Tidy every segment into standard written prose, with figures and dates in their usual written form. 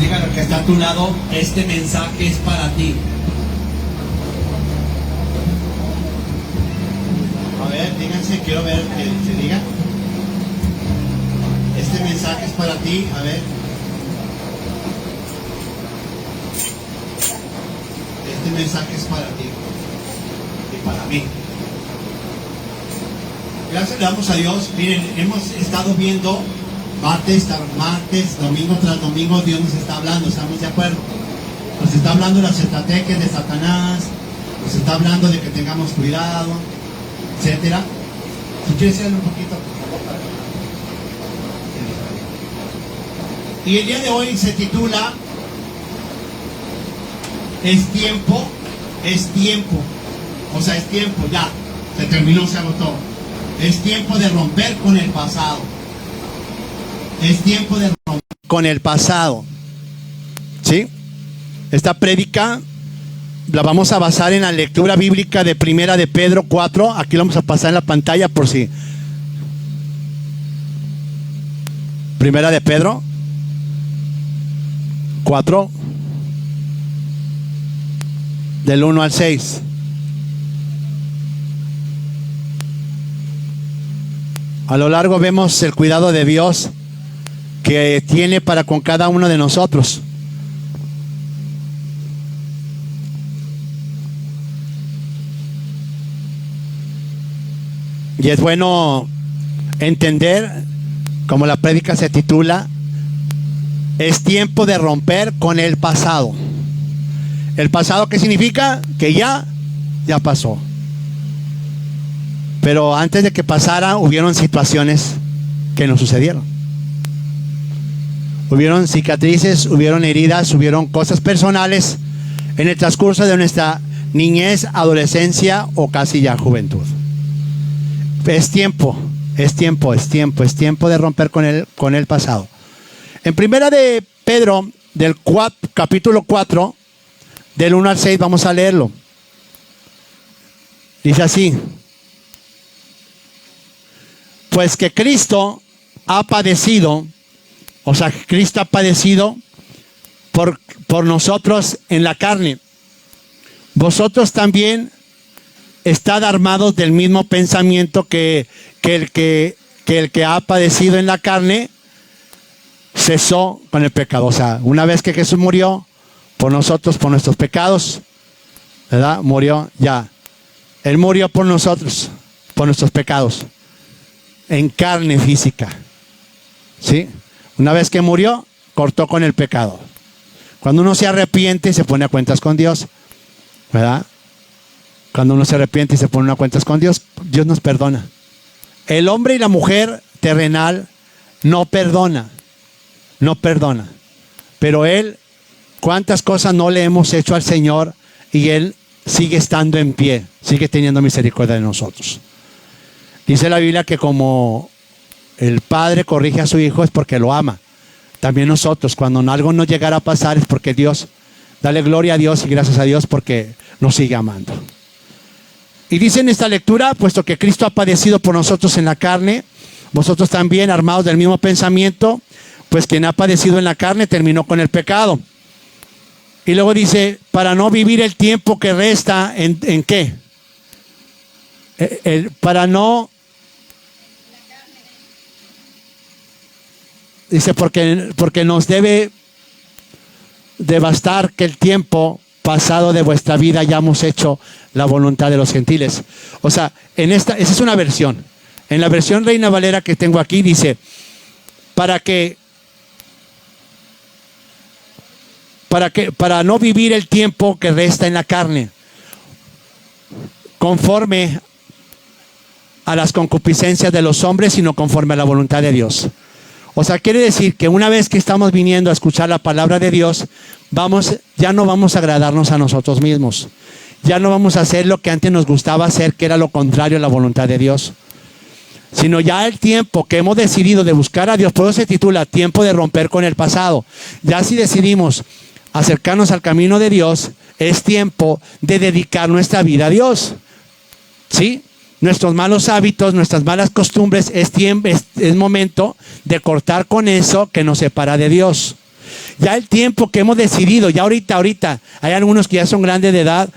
Dígale al que está a tu lado, este mensaje es para ti. A ver, díganse, quiero ver que se diga. Este mensaje es para ti, a ver. Este mensaje es para ti y para mí. Gracias le damos a Dios. Miren, hemos estado viendo martes tras martes, domingo tras domingo, Dios nos está hablando, ¿estamos de acuerdo? Nos está hablando de las estrategias de Satanás, nos está hablando de que tengamos cuidado, etcétera. Si quieres hacerlo un poquito, por favor, para que... Y el día de hoy se titula Es tiempo, o sea, es tiempo, ya, se terminó, se agotó. Es tiempo de romper con el pasado. Es tiempo de romper con el pasado. ¿Sí? Esta prédica la vamos a basar en la lectura bíblica de Primera de Pedro 4. Aquí lo vamos a pasar en la pantalla por si. Primera de Pedro 4, del 1 al 6. A lo largo vemos el cuidado de Dios que tiene para con cada uno de nosotros. Y es bueno entender, como la prédica se titula, es tiempo de romper con el pasado. ¿El pasado qué significa? Que ya pasó. Pero antes de que pasara, hubieron situaciones que nos sucedieron. Hubieron cicatrices, hubieron heridas, hubieron cosas personales en el transcurso de nuestra niñez, adolescencia o casi ya juventud. Es tiempo de romper con el pasado. En Primera de Pedro, capítulo 4, del 1 al 6, vamos a leerlo. Dice así: pues que Cristo ha padecido, o sea, Cristo ha padecido por nosotros en la carne. Vosotros también estad armados del mismo pensamiento que el que ha padecido en la carne cesó con el pecado. O sea, una vez que Jesús murió por nosotros, por nuestros pecados, ¿verdad? Murió ya. Él murió por nosotros, por nuestros pecados, en carne física. ¿Sí? Una vez que murió, cortó con el pecado. Cuando uno se arrepiente y se pone a cuentas con Dios, ¿verdad? Cuando uno se arrepiente y se pone a cuentas con Dios, Dios nos perdona. El hombre y la mujer terrenal no perdona. Pero Él, cuántas cosas no le hemos hecho al Señor y Él sigue estando en pie, sigue teniendo misericordia de nosotros. Dice la Biblia que como el Padre corrige a su Hijo es porque lo ama. También nosotros, cuando algo nos llegara a pasar, es porque Dios, dale gloria a Dios y gracias a Dios porque nos sigue amando. Y dice en esta lectura, puesto que Cristo ha padecido por nosotros en la carne, vosotros también, armados del mismo pensamiento, pues quien ha padecido en la carne terminó con el pecado. Y luego dice, para no vivir el tiempo que resta, ¿en qué? Para no... Dice, porque nos debe de bastar que el tiempo pasado de vuestra vida hayamos hecho la voluntad de los gentiles. O sea, esa es una versión. En la versión Reina Valera que tengo aquí dice, para no vivir el tiempo que resta en la carne, conforme a las concupiscencias de los hombres, sino conforme a la voluntad de Dios. O sea, quiere decir que una vez que estamos viniendo a escuchar la palabra de Dios, ya no vamos a agradarnos a nosotros mismos. Ya no vamos a hacer lo que antes nos gustaba hacer, que era lo contrario a la voluntad de Dios. Sino ya el tiempo que hemos decidido de buscar a Dios, por eso se titula tiempo de romper con el pasado. Ya si decidimos acercarnos al camino de Dios, es tiempo de dedicar nuestra vida a Dios. ¿Sí? Nuestros malos hábitos, nuestras malas costumbres, es momento de cortar con eso que nos separa de Dios. ya el tiempo que hemos decidido, ya ahorita, hay algunos que ya son grandes de edad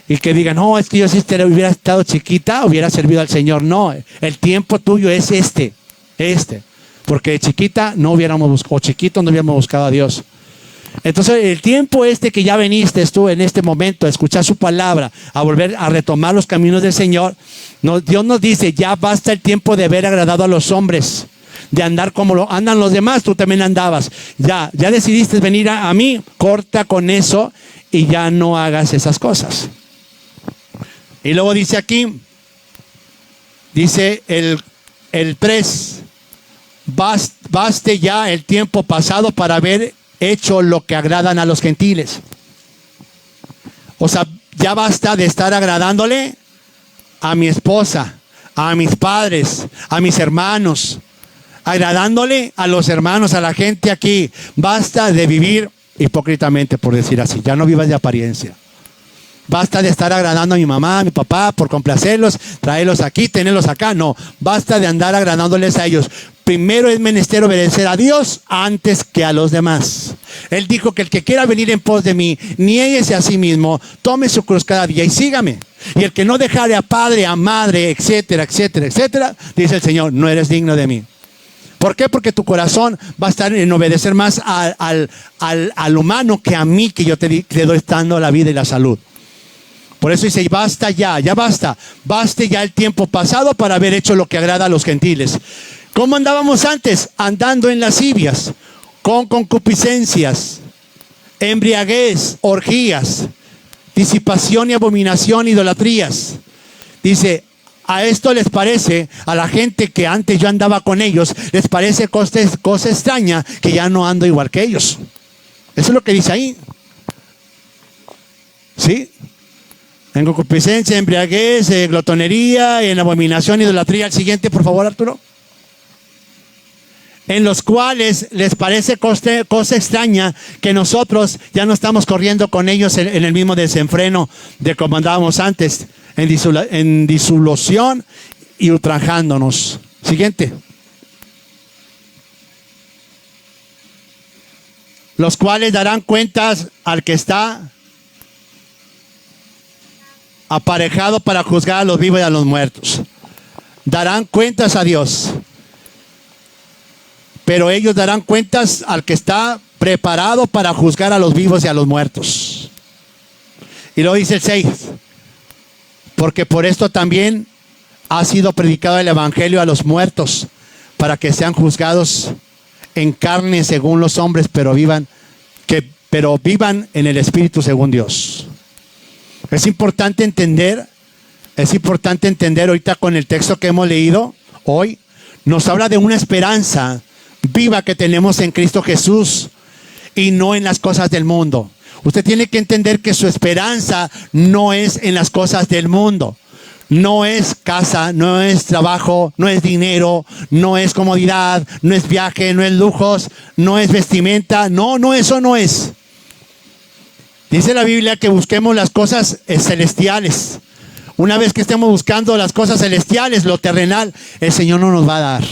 y que digan, no, es que yo si hubiera estado chiquita, hubiera servido al Señor. No, el tiempo tuyo es este. Porque de chiquita no hubiéramos buscado, o chiquito no hubiéramos buscado a Dios. Entonces el tiempo que ya veniste tú en este momento a escuchar su palabra, a volver a retomar los caminos del Señor, Dios nos dice, ya basta el tiempo de haber agradado a los hombres, de andar como lo andan los demás, tú también andabas. Ya decidiste venir a mí, corta con eso y ya no hagas esas cosas. Y luego dice aquí, dice el 3, baste ya el tiempo pasado para haber hecho lo que agradan a los gentiles. O sea, ya basta de estar agradándole a mi esposa, a mis padres, a mis hermanos, agradándole a los hermanos, a la gente aquí. Basta de vivir hipócritamente, por decir así. Ya no vivas de apariencia. Basta de estar agradando a mi mamá, a mi papá, por complacerlos, traerlos aquí, tenerlos acá. No, basta de andar agradándoles a ellos. Primero es menester obedecer a Dios antes que a los demás. Él dijo que el que quiera venir en pos de mí, niéguese a sí mismo, tome su cruz cada día y sígame. Y el que no dejare a padre, a madre, etcétera, etcétera, etcétera, dice el Señor, no eres digno de mí. ¿Por qué? Porque tu corazón va a estar en obedecer más al humano que a mí, que yo te doy dando la vida y la salud. Por eso dice, basta ya basta. Baste ya el tiempo pasado para haber hecho lo que agrada a los gentiles. ¿Cómo andábamos antes? Andando en lascivias, con concupiscencias, embriaguez, orgías, disipación y abominación, idolatrías. Dice, a esto les parece, a la gente que antes yo andaba con ellos, les parece cosa extraña que ya no ando igual que ellos. Eso es lo que dice ahí. ¿Sí? En concupiscencia, embriaguez, glotonería, en abominación, idolatría. El siguiente, por favor, Arturo. En los cuales les parece cosa extraña que nosotros ya no estamos corriendo con ellos en el mismo desenfreno de como andábamos antes, en disolución y ultrajándonos. Siguiente. Los cuales darán cuentas al que está aparejado para juzgar a los vivos y a los muertos. Darán cuentas a Dios. Pero ellos darán cuentas al que está preparado para juzgar a los vivos y a los muertos. Y luego dice el 6. Porque por esto también ha sido predicado el evangelio a los muertos, para que sean juzgados en carne según los hombres, pero vivan en el espíritu según Dios. Es importante entender ahorita con el texto que hemos leído hoy, nos habla de una esperanza viva que tenemos en Cristo Jesús y no en las cosas del mundo. Usted tiene que entender que su esperanza no es en las cosas del mundo. No es casa, no es trabajo, no es dinero, no es comodidad, no es viaje, no es lujos, no es vestimenta. No, eso no es. Dice la Biblia que busquemos las cosas celestiales. Una vez que estemos buscando las cosas celestiales, lo terrenal, el Señor no nos va a dar.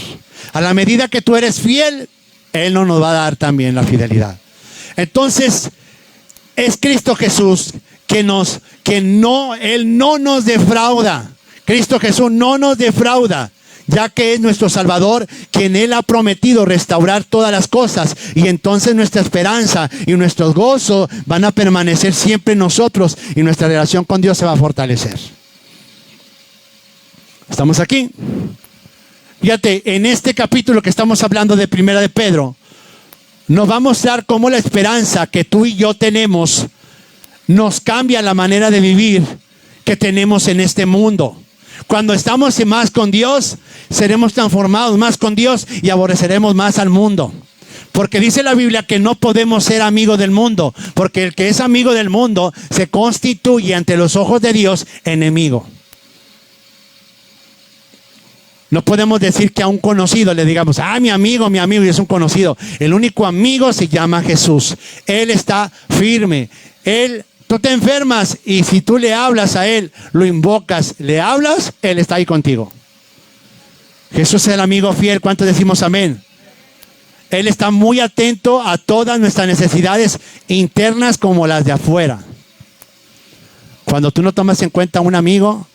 A la medida que tú eres fiel, Él no nos va a dar también la fidelidad. Entonces, es Cristo Jesús Él no nos defrauda. Cristo Jesús no nos defrauda, ya que es nuestro Salvador, quien Él ha prometido restaurar todas las cosas. Y entonces nuestra esperanza y nuestro gozo van a permanecer siempre en nosotros y nuestra relación con Dios se va a fortalecer. ¿Estamos aquí? Fíjate, en este capítulo que estamos hablando de Primera de Pedro, nos va a mostrar cómo la esperanza que tú y yo tenemos nos cambia la manera de vivir que tenemos en este mundo. Cuando estamos más con Dios, seremos transformados más con Dios y aborreceremos más al mundo. Porque dice la Biblia que no podemos ser amigos del mundo, porque el que es amigo del mundo se constituye ante los ojos de Dios enemigo. No podemos decir que a un conocido le digamos, mi amigo, y es un conocido. El único amigo se llama Jesús. Él está firme. Tú te enfermas y si tú le hablas a Él, lo invocas, le hablas, Él está ahí contigo. Jesús es el amigo fiel. ¿Cuántos decimos amén? Él está muy atento a todas nuestras necesidades internas como las de afuera. Cuando tú no tomas en cuenta a un amigo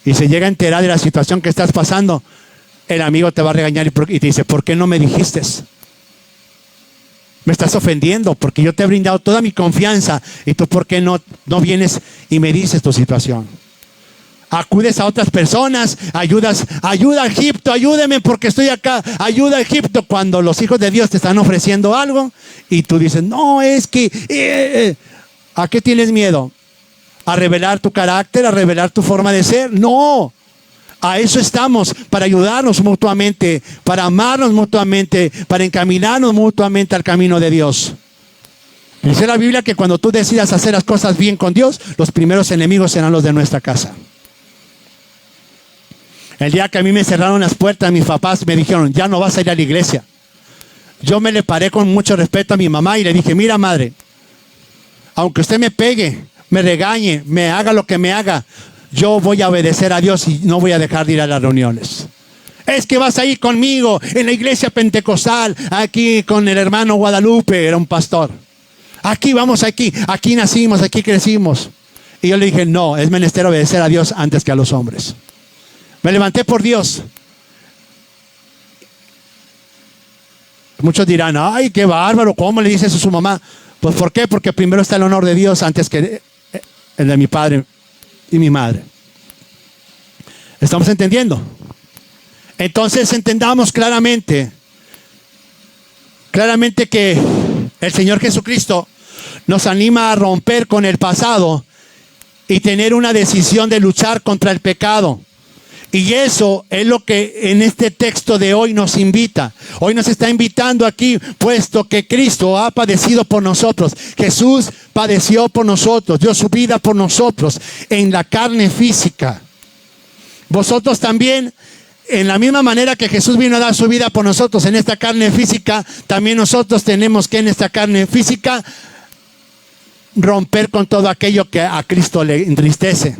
y se llega a enterar de la situación que estás pasando, el amigo te va a regañar y te dice, ¿por qué no me dijiste? Me estás ofendiendo porque yo te he brindado toda mi confianza y tú ¿por qué no vienes y me dices tu situación? Acudes a otras personas, ayuda a Egipto, ayúdeme porque estoy acá, ayuda a Egipto, cuando los hijos de Dios te están ofreciendo algo y tú dices, no, es que, ¿a qué tienes miedo? ¿A revelar tu carácter, a revelar tu forma de ser? No, a eso estamos, para ayudarnos mutuamente, para amarnos mutuamente, para encaminarnos mutuamente al camino de Dios. Dice la Biblia que cuando tú decidas hacer las cosas bien con Dios, los primeros enemigos serán los de nuestra casa. El día que a mí me cerraron las puertas, mis papás me dijeron, ya no vas a ir a la iglesia. Yo me le paré con mucho respeto a mi mamá y le dije, mira madre, aunque usted me pegue, me regañe, me haga lo que me haga, yo voy a obedecer a Dios y no voy a dejar de ir a las reuniones. Es que vas a ir conmigo en la iglesia pentecostal, aquí con el hermano Guadalupe, era un pastor. Aquí vamos, aquí nacimos, aquí crecimos. Y yo le dije, no, es menester obedecer a Dios antes que a los hombres. Me levanté por Dios. Muchos dirán, ay, qué bárbaro, ¿cómo le dices a su mamá? Pues ¿por qué? Porque primero está el honor de Dios antes que el de mi padre y mi madre. ¿Estamos entendiendo? Entonces entendamos claramente que el Señor Jesucristo nos anima a romper con el pasado y tener una decisión de luchar contra el pecado. Y eso es lo que en este texto de hoy nos invita. Hoy nos está invitando aquí, puesto que Cristo ha padecido por nosotros. Jesús padeció por nosotros, dio su vida por nosotros en la carne física. Vosotros también, en la misma manera que Jesús vino a dar su vida por nosotros en esta carne física, también nosotros tenemos que en esta carne física romper con todo aquello que a Cristo le entristece.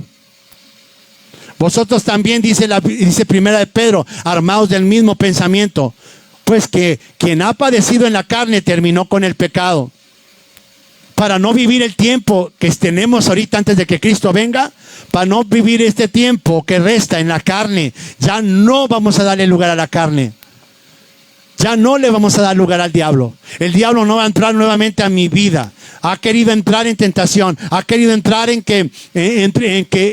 Vosotros también, dice primera de Pedro, armaos del mismo pensamiento, pues que quien ha padecido en la carne terminó con el pecado, para no vivir el tiempo que tenemos ahorita antes de que Cristo venga, para no vivir este tiempo que resta en la carne. Ya no vamos a darle lugar a la carne. Ya no le vamos a dar lugar al diablo. El diablo no va a entrar nuevamente a mi vida. Ha querido entrar en tentación. Ha querido entrar en que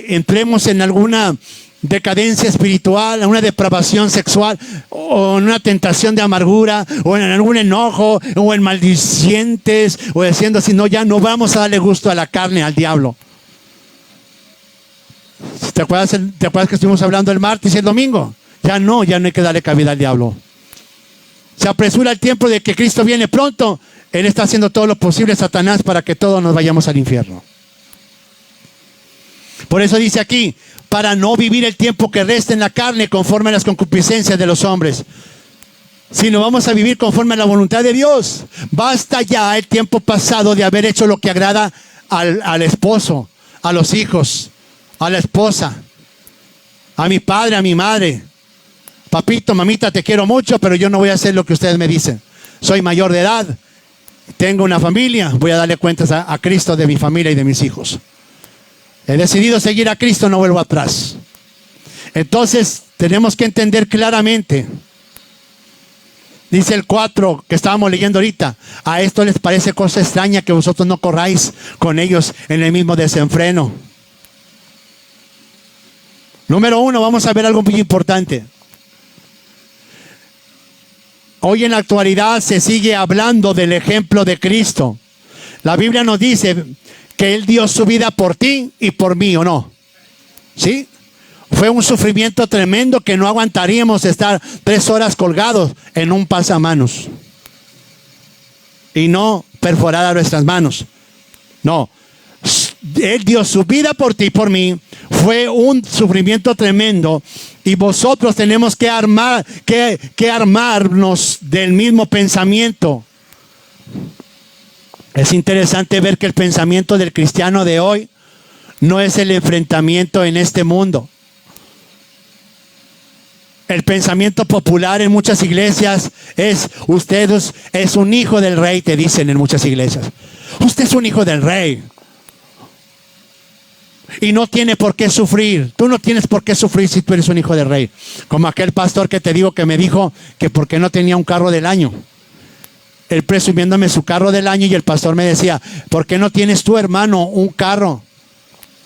entremos en alguna decadencia espiritual, en una depravación sexual, o en una tentación de amargura, o en algún enojo, o en maldicientes, o diciendo así, no, ya no vamos a darle gusto a la carne, al diablo. ¿Te acuerdas que estuvimos hablando el martes y el domingo? Ya no hay que darle cabida al diablo. Se apresura el tiempo de que Cristo viene pronto. Él está haciendo todo lo posible, Satanás, para que todos nos vayamos al infierno. Por eso dice aquí, para no vivir el tiempo que resta en la carne conforme a las concupiscencias de los hombres, sino vamos a vivir conforme a la voluntad de Dios. Basta ya el tiempo pasado de haber hecho lo que agrada al esposo, a los hijos, a la esposa, a mi padre, a mi madre. Papito, mamita, te quiero mucho, pero yo no voy a hacer lo que ustedes me dicen. Soy mayor de edad, tengo una familia, voy a darle cuentas a Cristo de mi familia y de mis hijos. He decidido seguir a Cristo, no vuelvo atrás. Entonces, tenemos que entender claramente. Dice el 4 que estábamos leyendo ahorita. A esto les parece cosa extraña que vosotros no corráis con ellos en el mismo desenfreno. Número 1, vamos a ver algo muy importante. Hoy en la actualidad se sigue hablando del ejemplo de Cristo. La Biblia nos dice que Él dio su vida por ti y por mí, ¿o no? ¿Sí? Fue un sufrimiento tremendo que no aguantaríamos estar 3 horas colgados en un pasamanos y no perforar nuestras manos. No. Él dio su vida por ti y por mí. Fue un sufrimiento tremendo. Y vosotros tenemos que armarnos del mismo pensamiento. Es interesante ver que el pensamiento del cristiano de hoy no es el enfrentamiento en este mundo. El pensamiento popular en muchas iglesias es, usted es un hijo del rey, te dicen en muchas iglesias. Usted es un hijo del rey. Y no tiene por qué sufrir. Tú no tienes por qué sufrir si tú eres un hijo del rey. Como aquel pastor que te digo que me dijo que porque no tenía un carro del año. Él presumiéndome su carro del año y el pastor me decía, ¿por qué no tienes tú, hermano, un carro?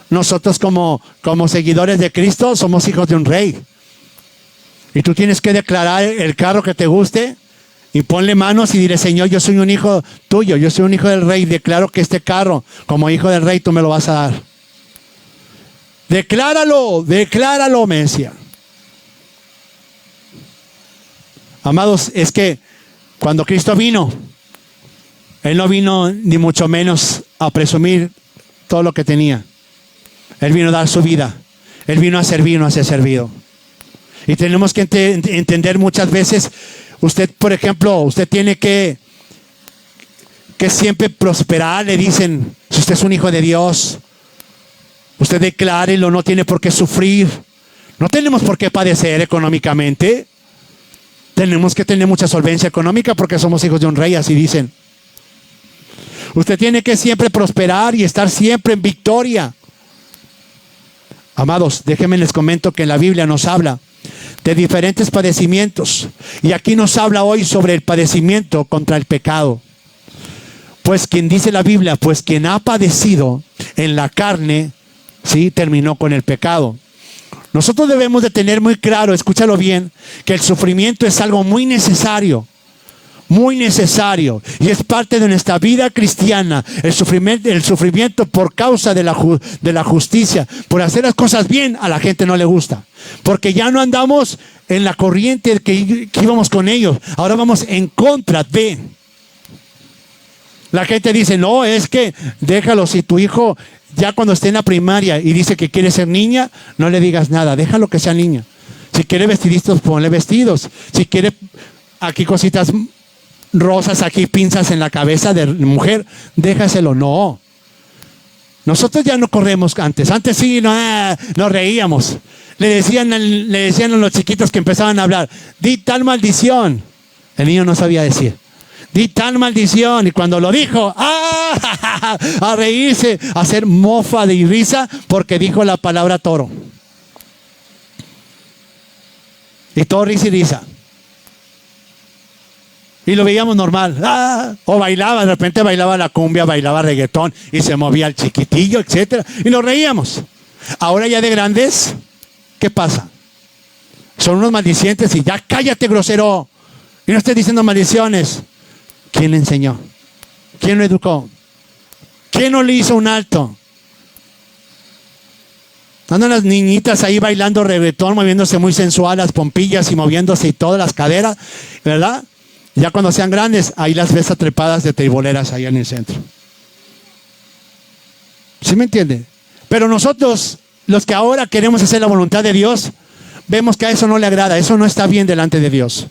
Nosotros como seguidores de Cristo somos hijos de un rey. Y tú tienes que declarar el carro que te guste y ponle manos y dile, Señor, yo soy un hijo tuyo, yo soy un hijo del rey. Declaro que este carro, como hijo del rey, tú me lo vas a dar. Decláralo, decláralo, me decía. Amados, es que cuando Cristo vino, Él no vino ni mucho menos a presumir todo lo que tenía. Él vino a dar su vida. Él vino a servir, no a ser servido. Y tenemos que entender muchas veces, usted, por ejemplo, usted tiene que siempre prosperar, le dicen, si usted es un hijo de Dios, usted declárelo, no tiene por qué sufrir. No tenemos por qué padecer económicamente. Tenemos que tener mucha solvencia económica porque somos hijos de un rey, así dicen. Usted tiene que siempre prosperar y estar siempre en victoria. Amados, déjenme les comento que en la Biblia nos habla de diferentes padecimientos. Y aquí nos habla hoy sobre el padecimiento contra el pecado. Pues quien dice la Biblia, pues quien ha padecido en la carne, sí, terminó con el pecado. Nosotros debemos de tener muy claro, escúchalo bien, que el sufrimiento es algo muy necesario y es parte de nuestra vida cristiana. El sufrimiento por causa de la justicia, por hacer las cosas bien, a la gente no le gusta, porque ya no andamos en la corriente que íbamos con ellos, ahora vamos en contra de. La gente dice, no, es que déjalo, si tu hijo ya cuando esté en la primaria y dice que quiere ser niña, no le digas nada, déjalo que sea niña. Si quiere vestiditos, ponle vestidos. Si quiere aquí cositas rosas, aquí pinzas en la cabeza de mujer, déjaselo. No. Nosotros ya no corremos antes. Antes sí, nos reíamos. Le decían a los chiquitos que empezaban a hablar, di tal maldición. El niño no sabía decir. Di tal maldición, y cuando lo dijo, a reírse, a hacer mofa de risa porque dijo la palabra toro. Y todo risa y risa. Y lo veíamos normal. O bailaba, de repente bailaba la cumbia, bailaba reggaetón y se movía el chiquitillo, etcétera. Y nos reíamos. Ahora ya de grandes, ¿qué pasa? Son unos maldicientes y ya cállate, grosero. Y no estés diciendo maldiciones. ¿Quién le enseñó? ¿Quién lo educó? ¿Quién no le hizo un alto? Andan las niñitas ahí bailando reggaetón, moviéndose muy sensual, las pompillas y moviéndose y todas las caderas, ¿verdad? Ya cuando sean grandes, ahí las ves atrepadas de teiboleras ahí en el centro. ¿Sí me entiende? Pero nosotros, los que ahora queremos hacer la voluntad de Dios, vemos que a eso no le agrada, eso no está bien delante de Dios.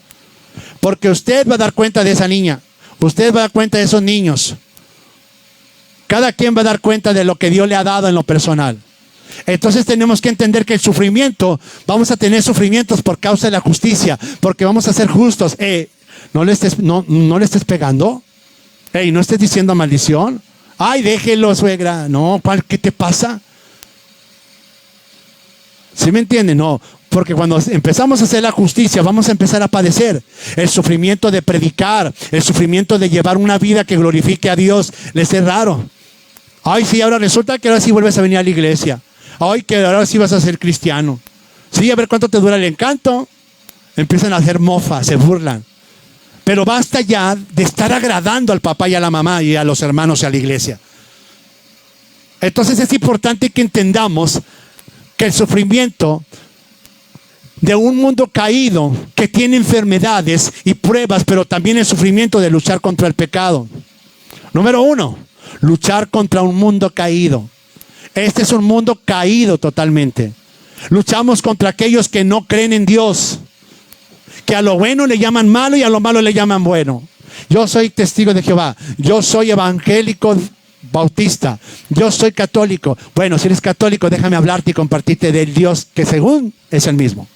Porque usted va a dar cuenta de esa niña. Usted va a dar cuenta de esos niños. Cada quien va a dar cuenta de lo que Dios le ha dado en lo personal. Entonces tenemos que entender que el sufrimiento, vamos a tener sufrimientos por causa de la justicia, porque vamos a ser justos. No le estés pegando. No estés diciendo maldición. Ay, déjelo, suegra. No, ¿qué te pasa? ¿Sí me entienden? No. Porque cuando empezamos a hacer la justicia, vamos a empezar a padecer el sufrimiento de predicar, el sufrimiento de llevar una vida que glorifique a Dios. Les es raro. Ay, sí, ahora resulta que ahora sí vuelves a venir a la iglesia. Ay, que ahora sí vas a ser cristiano. Sí, a ver cuánto te dura el encanto. Empiezan a hacer mofa, se burlan. Pero basta ya de estar agradando al papá y a la mamá y a los hermanos y a la iglesia. Entonces es importante que entendamos que el sufrimiento de un mundo caído que tiene enfermedades y pruebas, pero también el sufrimiento de luchar contra el pecado. Número 1, luchar contra un mundo caído. Este es un mundo caído totalmente. Luchamos contra aquellos que no creen en Dios, que a lo bueno le llaman malo y a lo malo le llaman bueno. Yo soy testigo de Jehová, yo soy evangélico bautista, yo soy católico. Bueno, si eres católico, déjame hablarte y compartirte del Dios que según es el mismo.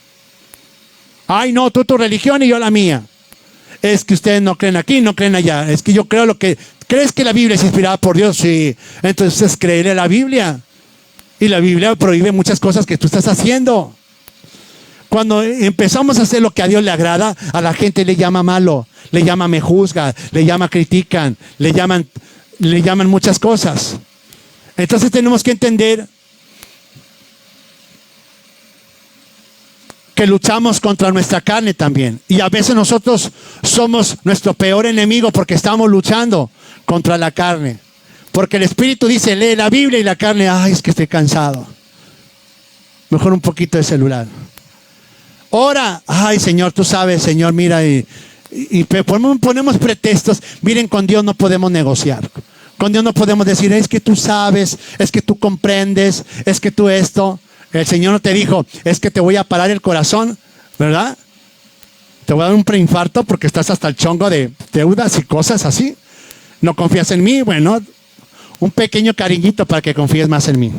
Ay, no, tú tu religión y yo la mía. Es que ustedes no creen aquí, no creen allá. Es que yo creo lo que... ¿Crees que la Biblia es inspirada por Dios? Sí. Entonces créele la Biblia. Y la Biblia prohíbe muchas cosas que tú estás haciendo. Cuando empezamos a hacer lo que a Dios le agrada, a la gente le llama malo, le llama me juzga, le llama critican, le llaman muchas cosas. Entonces tenemos que entender que luchamos contra nuestra carne también. Y a veces nosotros somos nuestro peor enemigo porque estamos luchando contra la carne. Porque el Espíritu dice, lee la Biblia, y la carne, ay, es que estoy cansado. Mejor un poquito de celular. Ora, ay, Señor, tú sabes, Señor, mira, y ponemos pretextos. Miren, con Dios no podemos negociar. Con Dios no podemos decir, es que tú sabes, es que tú comprendes, es que tú esto. El Señor no te dijo, es que te voy a parar el corazón, ¿verdad? Te voy a dar un preinfarto porque estás hasta el chongo de deudas y cosas así. ¿No confías en mí? Bueno, un pequeño cariñito para que confíes más en mí.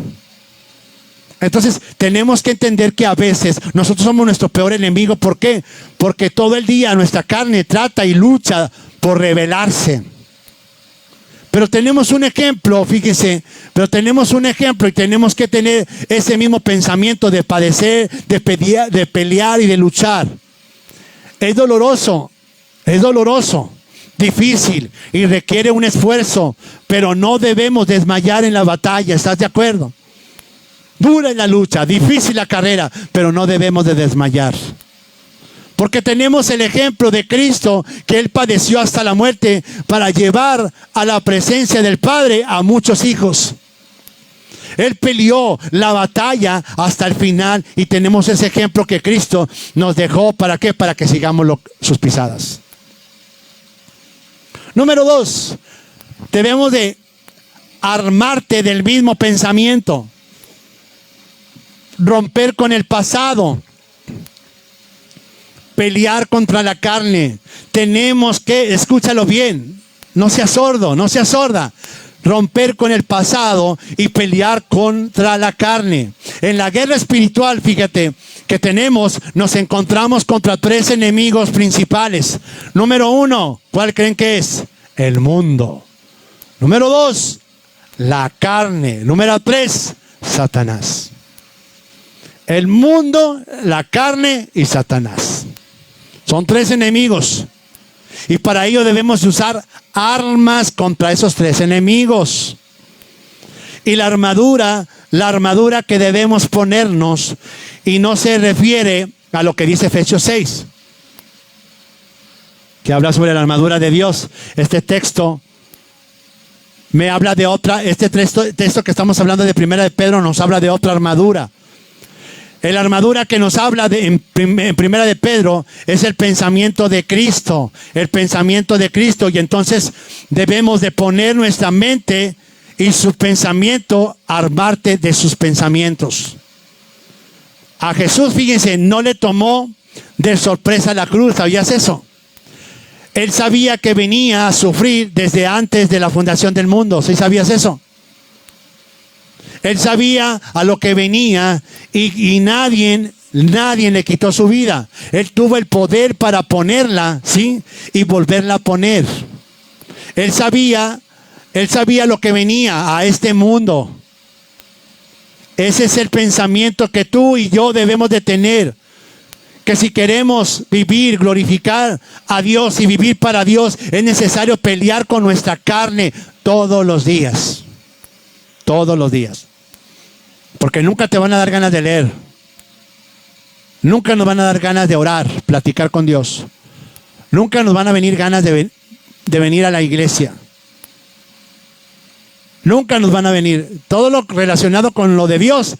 Entonces tenemos que entender que a veces nosotros somos nuestro peor enemigo. ¿Por qué? Porque todo el día nuestra carne trata y lucha por rebelarse. Pero tenemos un ejemplo, fíjense, y tenemos que tener ese mismo pensamiento de padecer, de pelear y de luchar. Es doloroso, difícil y requiere un esfuerzo, pero no debemos desmayar en la batalla, ¿estás de acuerdo? Dura es la lucha, difícil la carrera, pero no debemos de desmayar. Porque tenemos el ejemplo de Cristo, que Él padeció hasta la muerte para llevar a la presencia del Padre a muchos hijos. Él peleó la batalla hasta el final y tenemos ese ejemplo que Cristo nos dejó. ¿Para qué? Para que sigamos sus pisadas. Número 2, debemos de armarte del mismo pensamiento. Romper con el pasado. Pelear contra la carne. Tenemos que, escúchalo bien, no seas sordo, no seas sorda. Romper con el pasado y pelear contra la carne. En la guerra espiritual, fíjate, que nos encontramos contra 3 enemigos principales. Número 1, ¿cuál creen que es? El mundo. Número 2, la carne. Número 3, Satanás. El mundo, la carne y Satanás. Son 3 enemigos. Y para ello debemos usar armas contra esos 3 enemigos. Y la armadura que debemos ponernos, y no se refiere a lo que dice Efesios 6, que habla sobre la armadura de Dios. Este texto me habla de otra, este texto que estamos hablando de 1 de Pedro nos habla de otra armadura. La armadura que nos habla en 1 de Pedro es el pensamiento de Cristo. El pensamiento de Cristo. Y entonces debemos de poner nuestra mente y su pensamiento, armarte de sus pensamientos. A Jesús, fíjense, no le tomó de sorpresa la cruz. ¿Sabías eso? Él sabía que venía a sufrir desde antes de la fundación del mundo. ¿Sí sabías eso? Él sabía a lo que venía y nadie le quitó su vida. Él tuvo el poder para ponerla, ¿sí? Y volverla a poner. Él sabía lo que venía a este mundo. Ese es el pensamiento que tú y yo debemos de tener. Que si queremos vivir, glorificar a Dios y vivir para Dios, es necesario pelear con nuestra carne todos los días. Todos los días. Porque nunca te van a dar ganas de leer. Nunca nos van a dar ganas de orar, platicar con Dios. Nunca nos van a venir ganas de venir a la iglesia. Nunca nos van a venir. Todo lo relacionado con lo de Dios,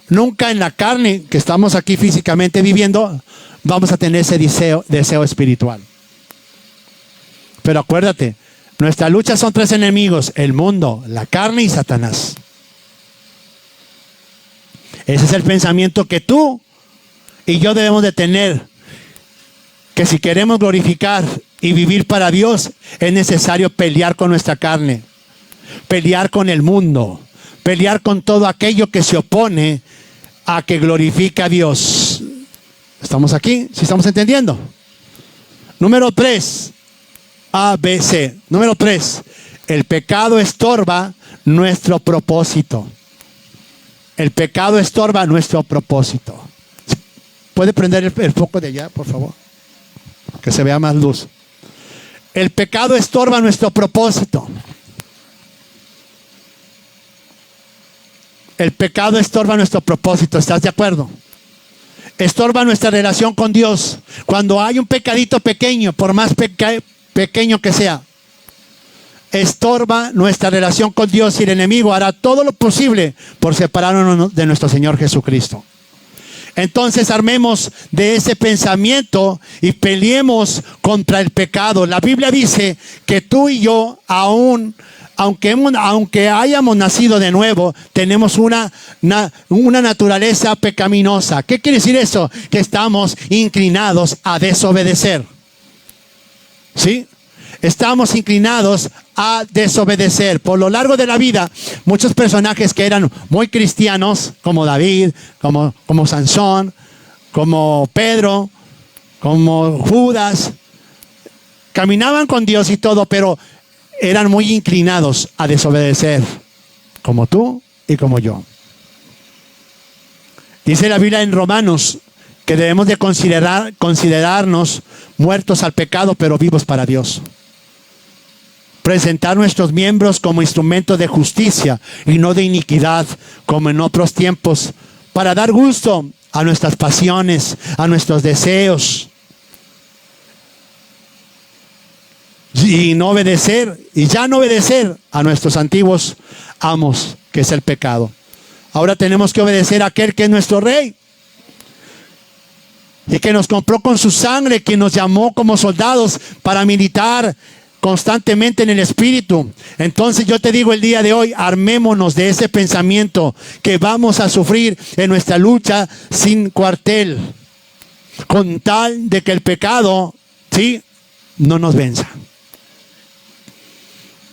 nunca en la carne que estamos aquí físicamente viviendo, vamos a tener ese deseo espiritual. Pero acuérdate, nuestra lucha son 3 enemigos: el mundo, la carne y Satanás. Ese es el pensamiento que tú y yo debemos de tener. Que si queremos glorificar y vivir para Dios, es necesario pelear con nuestra carne. Pelear con el mundo. Pelear con todo aquello que se opone a que glorifique a Dios. ¿Estamos aquí? ¿Sí estamos entendiendo? Número 3. A, B, C. Número 3. El pecado estorba nuestro propósito. El pecado estorba nuestro propósito. ¿Puede prender el foco de allá, por favor? Que se vea más luz. El pecado estorba nuestro propósito. El pecado estorba nuestro propósito. ¿Estás de acuerdo? Estorba nuestra relación con Dios. Cuando hay un pecadito pequeño, por más pequeño que sea, estorba nuestra relación con Dios y el enemigo hará todo lo posible por separarnos de nuestro Señor Jesucristo. Entonces armemos de ese pensamiento y peleemos contra el pecado. La Biblia dice que tú y yo, aunque hayamos nacido de nuevo, tenemos una naturaleza pecaminosa. ¿Qué quiere decir eso? Que estamos inclinados a desobedecer. ¿Sí? Estamos inclinados a desobedecer. Por lo largo de la vida, muchos personajes que eran muy cristianos, como David, como Sansón, como Pedro, como Judas, caminaban con Dios y todo, pero eran muy inclinados a desobedecer, como tú y como yo. Dice la Biblia en Romanos que debemos de considerarnos muertos al pecado, pero vivos para Dios. Presentar nuestros miembros como instrumentos de justicia y no de iniquidad, como en otros tiempos, para dar gusto a nuestras pasiones, a nuestros deseos. Y ya no obedecer a nuestros antiguos amos, que es el pecado. Ahora tenemos que obedecer a aquel que es nuestro Rey y que nos compró con su sangre, que nos llamó como soldados para militar constantemente en el Espíritu. Entonces yo te digo el día de hoy, armémonos de ese pensamiento que vamos a sufrir en nuestra lucha sin cuartel, con tal de que el pecado, ¿sí?, no nos venza.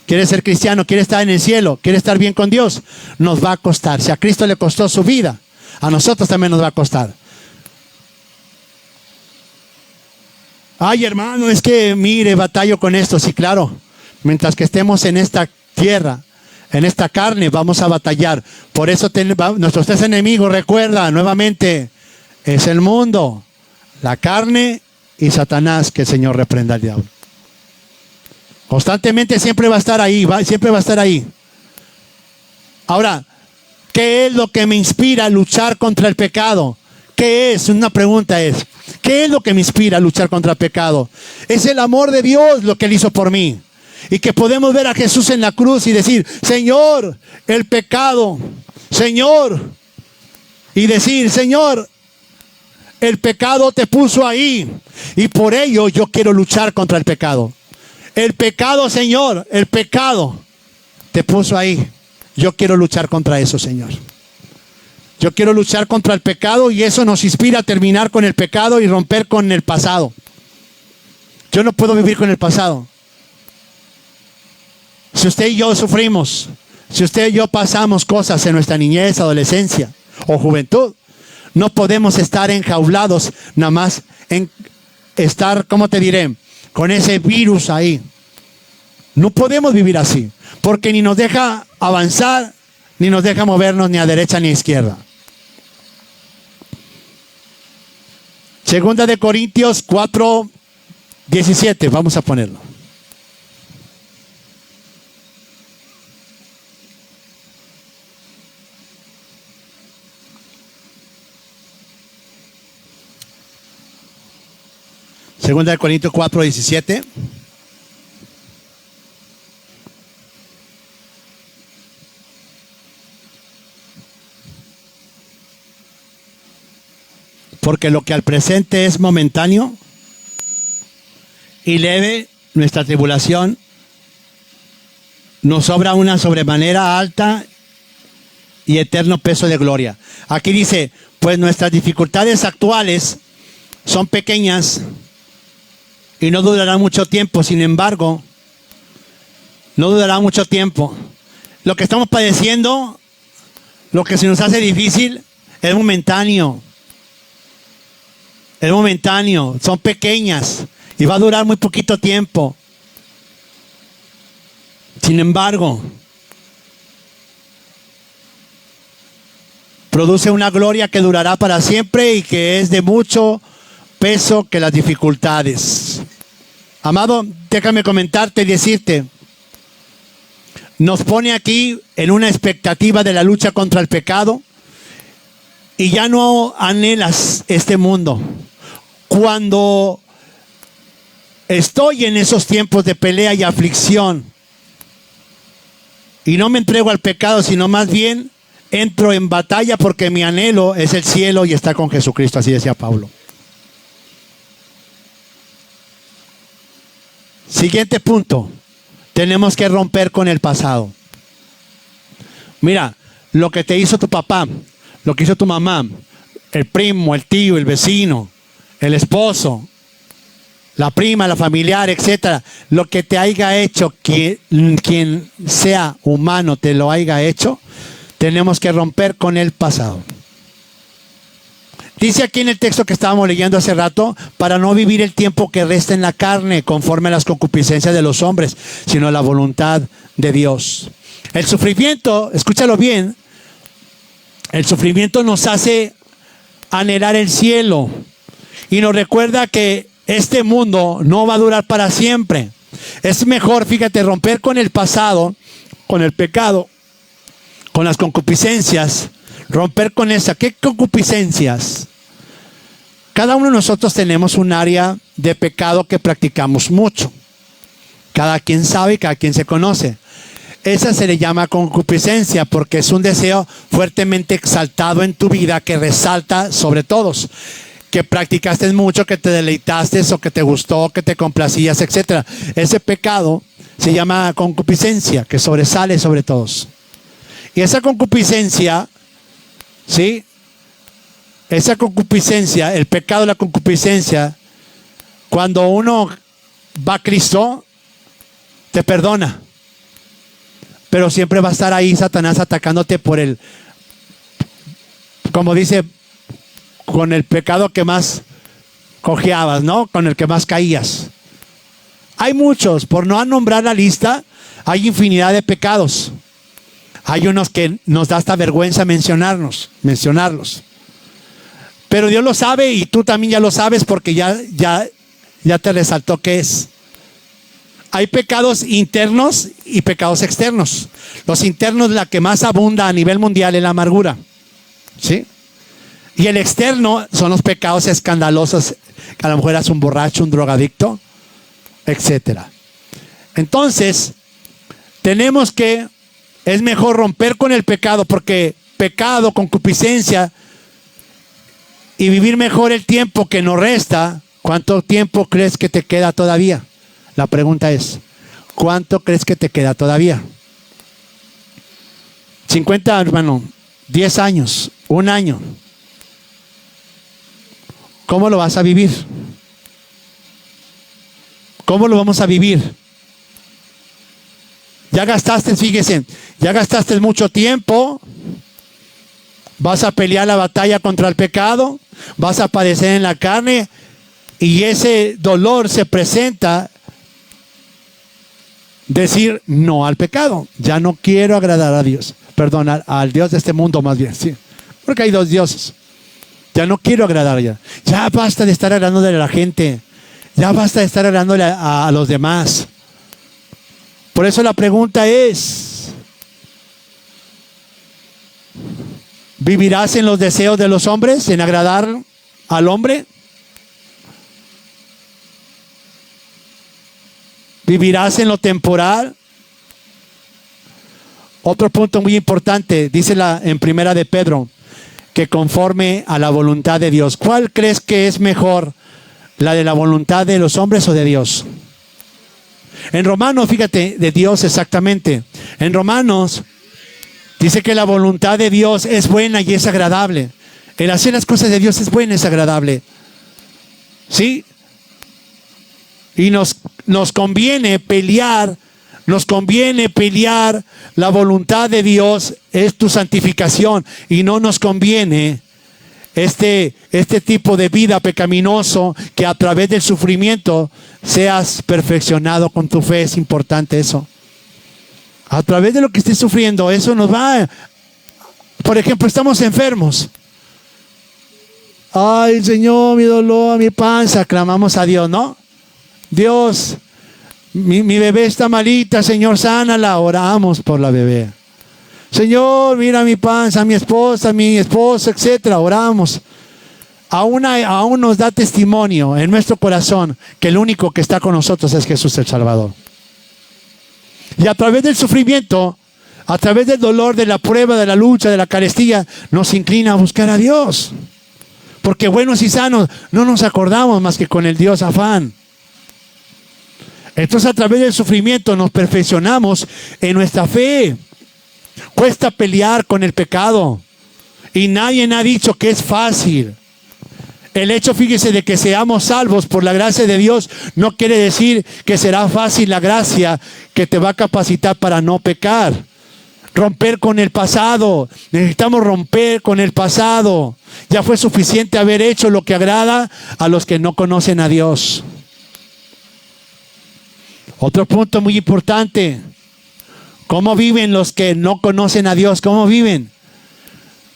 ¿Quieres ser cristiano? ¿Quieres estar en el cielo? ¿Quieres estar bien con Dios? Nos va a costar. Si a Cristo le costó su vida, a nosotros también nos va a costar. Ay, hermano, es que mire, batallo con esto. Sí, claro. Mientras que estemos en esta tierra, en esta carne, vamos a batallar. Por eso nuestros tres enemigos, recuerda nuevamente, es el mundo, la carne y Satanás, que el Señor reprenda al diablo. Constantemente siempre va a estar ahí, siempre va a estar ahí. Ahora, ¿qué es lo que me inspira a luchar contra el pecado? ¿Qué es? Una pregunta es, ¿qué es lo que me inspira a luchar contra el pecado? Es el amor de Dios lo que Él hizo por mí. Y que podemos ver a Jesús en la cruz y decir, Señor, el pecado, Señor. Y decir, Señor, el pecado te puso ahí. Y por ello yo quiero luchar contra el pecado. El pecado, Señor, el pecado te puso ahí. Yo quiero luchar contra eso, Señor. Yo quiero luchar contra el pecado y eso nos inspira a terminar con el pecado y romper con el pasado. Yo no puedo vivir con el pasado. Si usted y yo sufrimos, si usted y yo pasamos cosas en nuestra niñez, adolescencia o juventud, no podemos estar enjaulados nada más en estar, ¿cómo te diré?, con ese virus ahí. No podemos vivir así, porque ni nos deja avanzar, ni nos deja movernos ni a derecha ni a izquierda. Segunda de Corintios 4:17, vamos a ponerlo. Segunda de Corintios 4:17. Porque lo que al presente es momentáneo y leve, nuestra tribulación, nos sobra una sobremanera alta y eterno peso de gloria. Aquí dice, pues nuestras dificultades actuales son pequeñas y no durarán mucho tiempo. Sin embargo, no durará mucho tiempo. Lo que estamos padeciendo, lo que se nos hace difícil, es momentáneo. es momentáneo, son pequeñas y va a durar muy poquito tiempo. Sin embargo, produce una gloria que durará para siempre y que es de mucho peso que las dificultades. Amado, déjame comentarte y decirte, nos pone aquí en una expectativa de la lucha contra el pecado y ya no anhelas este mundo. Cuando estoy en esos tiempos de pelea y aflicción y no me entrego al pecado, sino más bien entro en batalla porque mi anhelo es el cielo y estar con Jesucristo, así decía Pablo. Siguiente punto, tenemos que romper con el pasado. Mira, lo que te hizo tu papá, lo que hizo tu mamá, el primo, el tío, el vecino, el esposo, la prima, la familiar, etcétera, lo que te haya hecho, quien sea humano te lo haya hecho, tenemos que romper con el pasado. Dice aquí en el texto que estábamos leyendo hace rato, para no vivir el tiempo que resta en la carne, conforme a las concupiscencias de los hombres, sino a la voluntad de Dios. El sufrimiento, escúchalo bien, el sufrimiento nos hace anhelar el cielo y nos recuerda que este mundo no va a durar para siempre. Es mejor, fíjate, romper con el pasado, con el pecado, con las concupiscencias, romper con esa. ¿Qué concupiscencias? Cada uno de nosotros tenemos un área de pecado que practicamos mucho. Cada quien sabe y cada quien se conoce. Esa se le llama concupiscencia porque es un deseo fuertemente exaltado en tu vida que resalta sobre todos. Que practicaste mucho, que te deleitaste o que te gustó, que te complacías, etc. Ese pecado se llama concupiscencia, que sobresale sobre todos. Y esa concupiscencia, ¿sí? Esa concupiscencia, el pecado de la concupiscencia, cuando uno va a Cristo, te perdona. Pero siempre va a estar ahí Satanás atacándote por el, como dice, con el pecado que más cojeabas, ¿no? Con el que más caías. Hay muchos, por no nombrar la lista, hay infinidad de pecados. Hay unos que nos da hasta vergüenza mencionarlos. Pero Dios lo sabe y tú también ya lo sabes porque ya te resaltó qué es. Hay pecados internos y pecados externos. Los internos, la que más abunda a nivel mundial es la amargura, ¿sí? Y el externo son los pecados escandalosos. A lo mejor eras un borracho, un drogadicto, etcétera. Entonces, es mejor romper con el pecado, porque pecado, concupiscencia, y vivir mejor el tiempo que nos resta. ¿Cuánto tiempo crees que te queda todavía? La pregunta es, ¿cuánto crees que te queda todavía? 50, hermano, 10 años, 1 año. ¿Cómo lo vas a vivir? ¿Cómo lo vamos a vivir? Ya gastaste, fíjese, ya gastaste mucho tiempo. Vas a pelear la batalla contra el pecado. Vas a padecer en la carne. Y ese dolor se presenta. Decir no al pecado. Ya no quiero agradar a Dios. Perdón, al Dios de este mundo más bien. Sí. Porque hay 2 dioses. Ya no quiero agradar ya. Ya basta de estar agradándole a la gente. Ya basta de estar agradándole a los demás. Por eso la pregunta es, ¿vivirás en los deseos de los hombres? ¿En agradar al hombre? ¿Vivirás en lo temporal? Otro punto muy importante, dice en Primera de Pedro, que conforme a la voluntad de Dios. ¿Cuál crees que es mejor? ¿La de la voluntad de los hombres o de Dios? En Romanos, fíjate, de Dios exactamente. En Romanos dice que la voluntad de Dios es buena y es agradable. El hacer las cosas de Dios es buena y es agradable. ¿Sí? Y nos conviene pelear. Nos conviene pelear. La voluntad de Dios es tu santificación. Y no nos conviene este tipo de vida pecaminoso, que a través del sufrimiento seas perfeccionado con tu fe. Es importante eso. A través de lo que estés sufriendo, eso nos va. Por ejemplo, estamos enfermos. Ay, Señor, mi dolor, mi panza. Clamamos a Dios, ¿no? Dios, mi bebé está malita, Señor, sánala. Oramos por la bebé. Señor, mira mi panza, mi esposa, etcétera. Oramos. Aún nos da testimonio en nuestro corazón que el único que está con nosotros es Jesús el Salvador. Y a través del sufrimiento, a través del dolor, de la prueba, de la lucha, de la carestía, nos inclina a buscar a Dios. Porque buenos y sanos no nos acordamos más que con el Dios afán. Entonces, a través del sufrimiento nos perfeccionamos en nuestra fe. Cuesta pelear con el pecado. Y nadie ha dicho que es fácil. El hecho, fíjese, de que seamos salvos por la gracia de Dios no quiere decir que será fácil la gracia que te va a capacitar para no pecar. Romper con el pasado. Necesitamos romper con el pasado. Ya fue suficiente haber hecho lo que agrada a los que no conocen a Dios. Otro punto muy importante. ¿Cómo viven los que no conocen a Dios? ¿Cómo viven?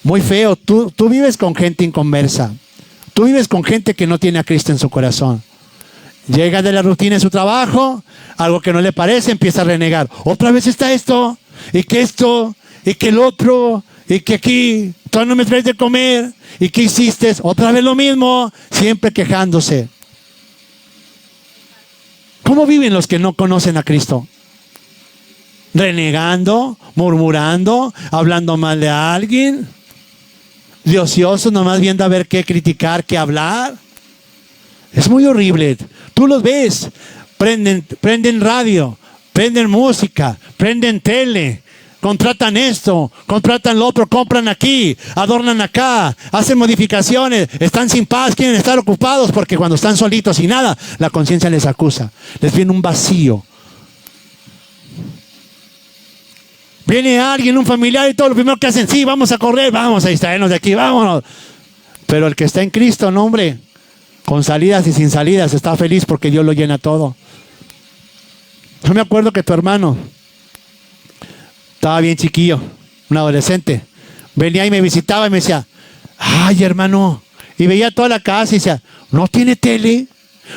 Muy feo. Tú vives con gente inconversa. Tú vives con gente que no tiene a Cristo en su corazón. Llega de la rutina de su trabajo, algo que no le parece, empieza a renegar. Otra vez está esto, y que el otro, y que aquí, tú no me traes de comer, y que hiciste, otra vez lo mismo, siempre quejándose. ¿Cómo viven los que no conocen a Cristo? Renegando, murmurando, hablando mal de alguien, de ociosos, nomás viendo a ver qué criticar, qué hablar. Es muy horrible. Tú los ves, prenden radio, prenden música, prenden tele, contratan esto, contratan lo otro, compran aquí, adornan acá, hacen modificaciones, están sin paz, quieren estar ocupados porque cuando están solitos y nada, la conciencia les acusa, les viene un vacío. Viene alguien, un familiar, y todo lo primero que hacen, sí, vamos a correr, vamos a distraernos de aquí, vámonos. Pero el que está en Cristo, no, hombre, con salidas y sin salidas, está feliz porque Dios lo llena todo. Yo me acuerdo que tu hermano estaba bien chiquillo, un adolescente. Venía y me visitaba y me decía, ay, hermano. Y veía toda la casa y decía, no tiene tele,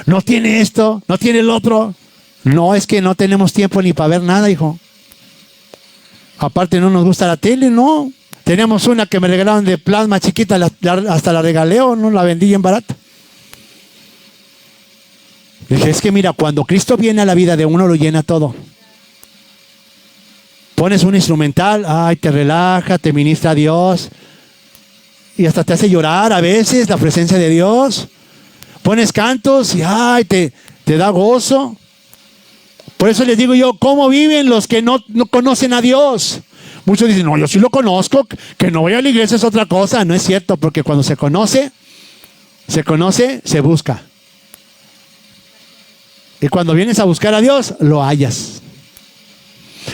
no tiene esto, no tiene el otro. No, es que no tenemos tiempo ni para ver nada, hijo. Aparte no nos gusta la tele, no. Teníamos una que me regalaron de plasma chiquita, hasta la regalé o no, la vendí bien barata. Dije, es que mira, cuando Cristo viene a la vida de uno, lo llena todo. Pones un instrumental, ay, te relaja, te ministra a Dios. Y hasta te hace llorar a veces la presencia de Dios. Pones cantos y ay, te da gozo. Por eso les digo yo, ¿cómo viven los que no conocen a Dios? Muchos dicen, no, yo sí lo conozco, que no voy a la iglesia es otra cosa. No es cierto, porque cuando se conoce, se busca. Y cuando vienes a buscar a Dios, lo hallas.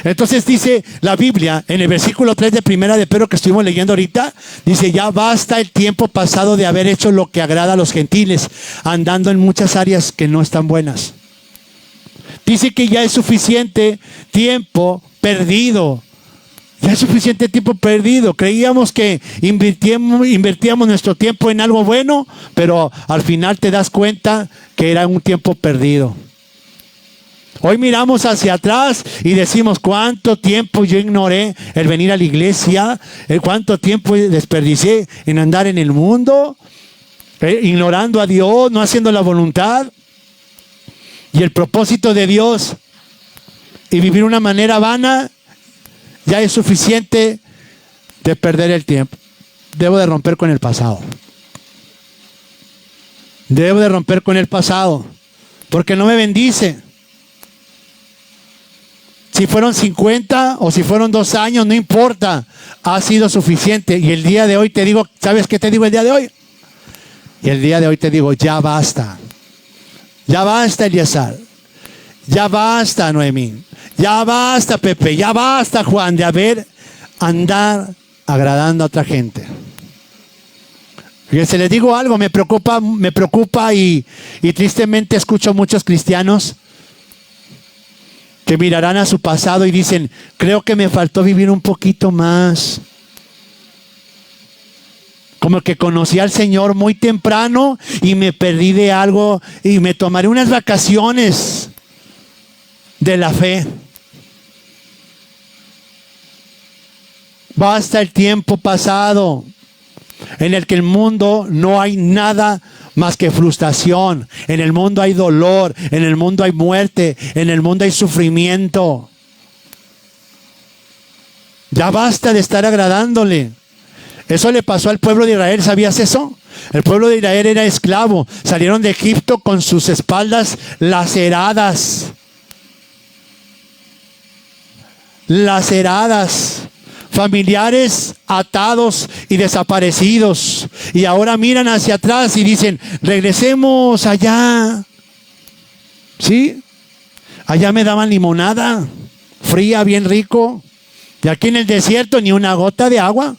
Entonces dice la Biblia, en el versículo 3 de Primera de Pedro que estuvimos leyendo ahorita, dice, ya basta el tiempo pasado de haber hecho lo que agrada a los gentiles, andando en muchas áreas que no están buenas. Dice que ya es suficiente tiempo perdido. Ya es suficiente tiempo perdido. Creíamos que invertíamos nuestro tiempo en algo bueno, pero al final te das cuenta que era un tiempo perdido. Hoy miramos hacia atrás y decimos cuánto tiempo yo ignoré el venir a la iglesia, cuánto tiempo desperdicié en andar en el mundo, ignorando a Dios, no haciendo la voluntad y el propósito de Dios, y vivir de una manera vana. Ya es suficiente de perder el tiempo. Debo de romper con el pasado. Debo de romper con el pasado, porque no me bendice. Si fueron 50 o si fueron 2 años, no importa. Ha sido suficiente. Y el día de hoy te digo, ¿sabes qué te digo el día de hoy? Y el día de hoy te digo, ya basta. Ya basta, Eliezer. Ya basta, Noemí. Ya basta, Pepe. Ya basta, Juan, de andar agradando a otra gente. Fíjense, les digo algo, me preocupa y tristemente escucho muchos cristianos que mirarán a su pasado y dicen, creo que me faltó vivir un poquito más. Como que conocí al Señor muy temprano y me perdí de algo y me tomaré unas vacaciones de la fe. Basta el tiempo pasado en el que el mundo no hay nada más que frustración. En el mundo hay dolor, en el mundo hay muerte, en el mundo hay sufrimiento. Ya basta de estar agradándole. Eso le pasó al pueblo de Israel, ¿sabías eso? El pueblo de Israel era esclavo. Salieron de Egipto con sus espaldas laceradas. Laceradas. Familiares atados y desaparecidos. Y ahora miran hacia atrás y dicen, regresemos allá. ¿Sí? Allá me daban limonada, fría, bien rico. Y aquí en el desierto ni una gota de agua.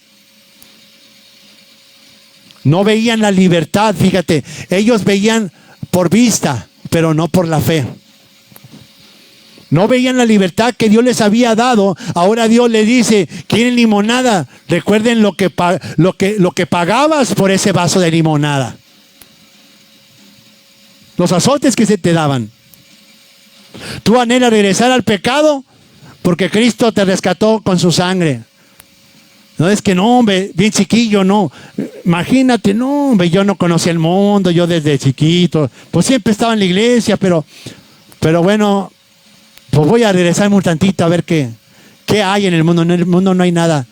No veían la libertad, fíjate. Ellos veían por vista, pero no por la fe. No veían la libertad que Dios les había dado. Ahora Dios les dice, ¿quieren limonada? Recuerden lo que pagabas por ese vaso de limonada. Los azotes que se te daban. Tú anhelas regresar al pecado porque Cristo te rescató con su sangre. No es que no, hombre, bien chiquillo, no. Imagínate, no, hombre, yo no conocía el mundo, yo desde chiquito. Pues siempre estaba en la iglesia, pero bueno, pues voy a regresarme un tantito a ver qué hay en el mundo. En el mundo no hay nada.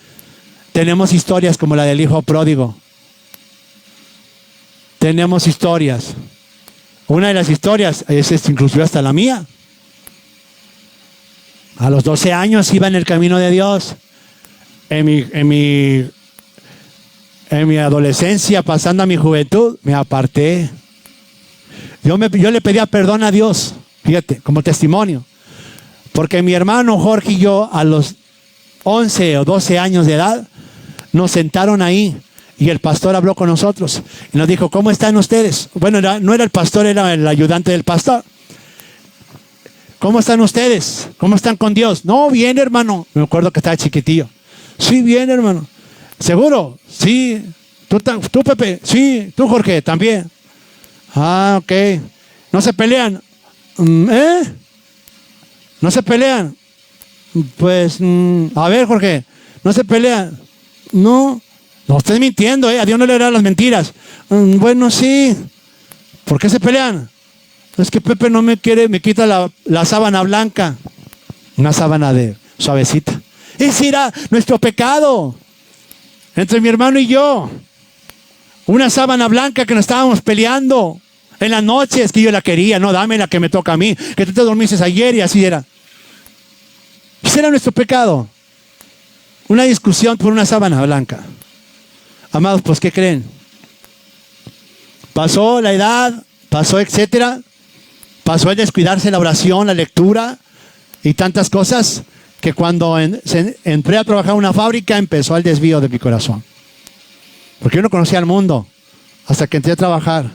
Tenemos historias como la del hijo pródigo. Tenemos historias. Una de las historias es inclusive hasta la mía. A los 12 años iba en el camino de Dios. En mi adolescencia, pasando a mi juventud, me aparté. Yo le pedía perdón a Dios, fíjate, como testimonio. Porque mi hermano Jorge y yo, a los 11 o 12 años de edad, nos sentaron ahí y el pastor habló con nosotros. Y nos dijo, ¿cómo están ustedes? Bueno, no era el pastor, era el ayudante del pastor. ¿Cómo están ustedes? ¿Cómo están con Dios? No, bien, hermano. Me acuerdo que estaba chiquitillo. Sí, bien, hermano. ¿Seguro? Sí. ¿Tú, Pepe? Sí. ¿Tú, Jorge? También. Ah, ok. ¿No se pelean? ¿No se pelean? Pues, a ver, Jorge, ¿no se pelean? No. No, estoy mintiendo, a Dios no le hará las mentiras. Bueno, sí. ¿Por qué se pelean? Es que Pepe no me quiere, me quita la sábana blanca. Una sábana de suavecita. Ese era nuestro pecado. Entre mi hermano y yo. Una sábana blanca que nos estábamos peleando. En las noches que yo la quería. No, dame la que me toca a mí. Que tú te dormiste ayer y así era. Ese era nuestro pecado. Una discusión por una sábana blanca. Amados, pues ¿qué creen? Pasó la edad, pasó etcétera. Pasó el descuidarse la oración, la lectura y tantas cosas que cuando entré a trabajar en una fábrica empezó el desvío de mi corazón. Porque yo no conocía el mundo hasta que entré a trabajar.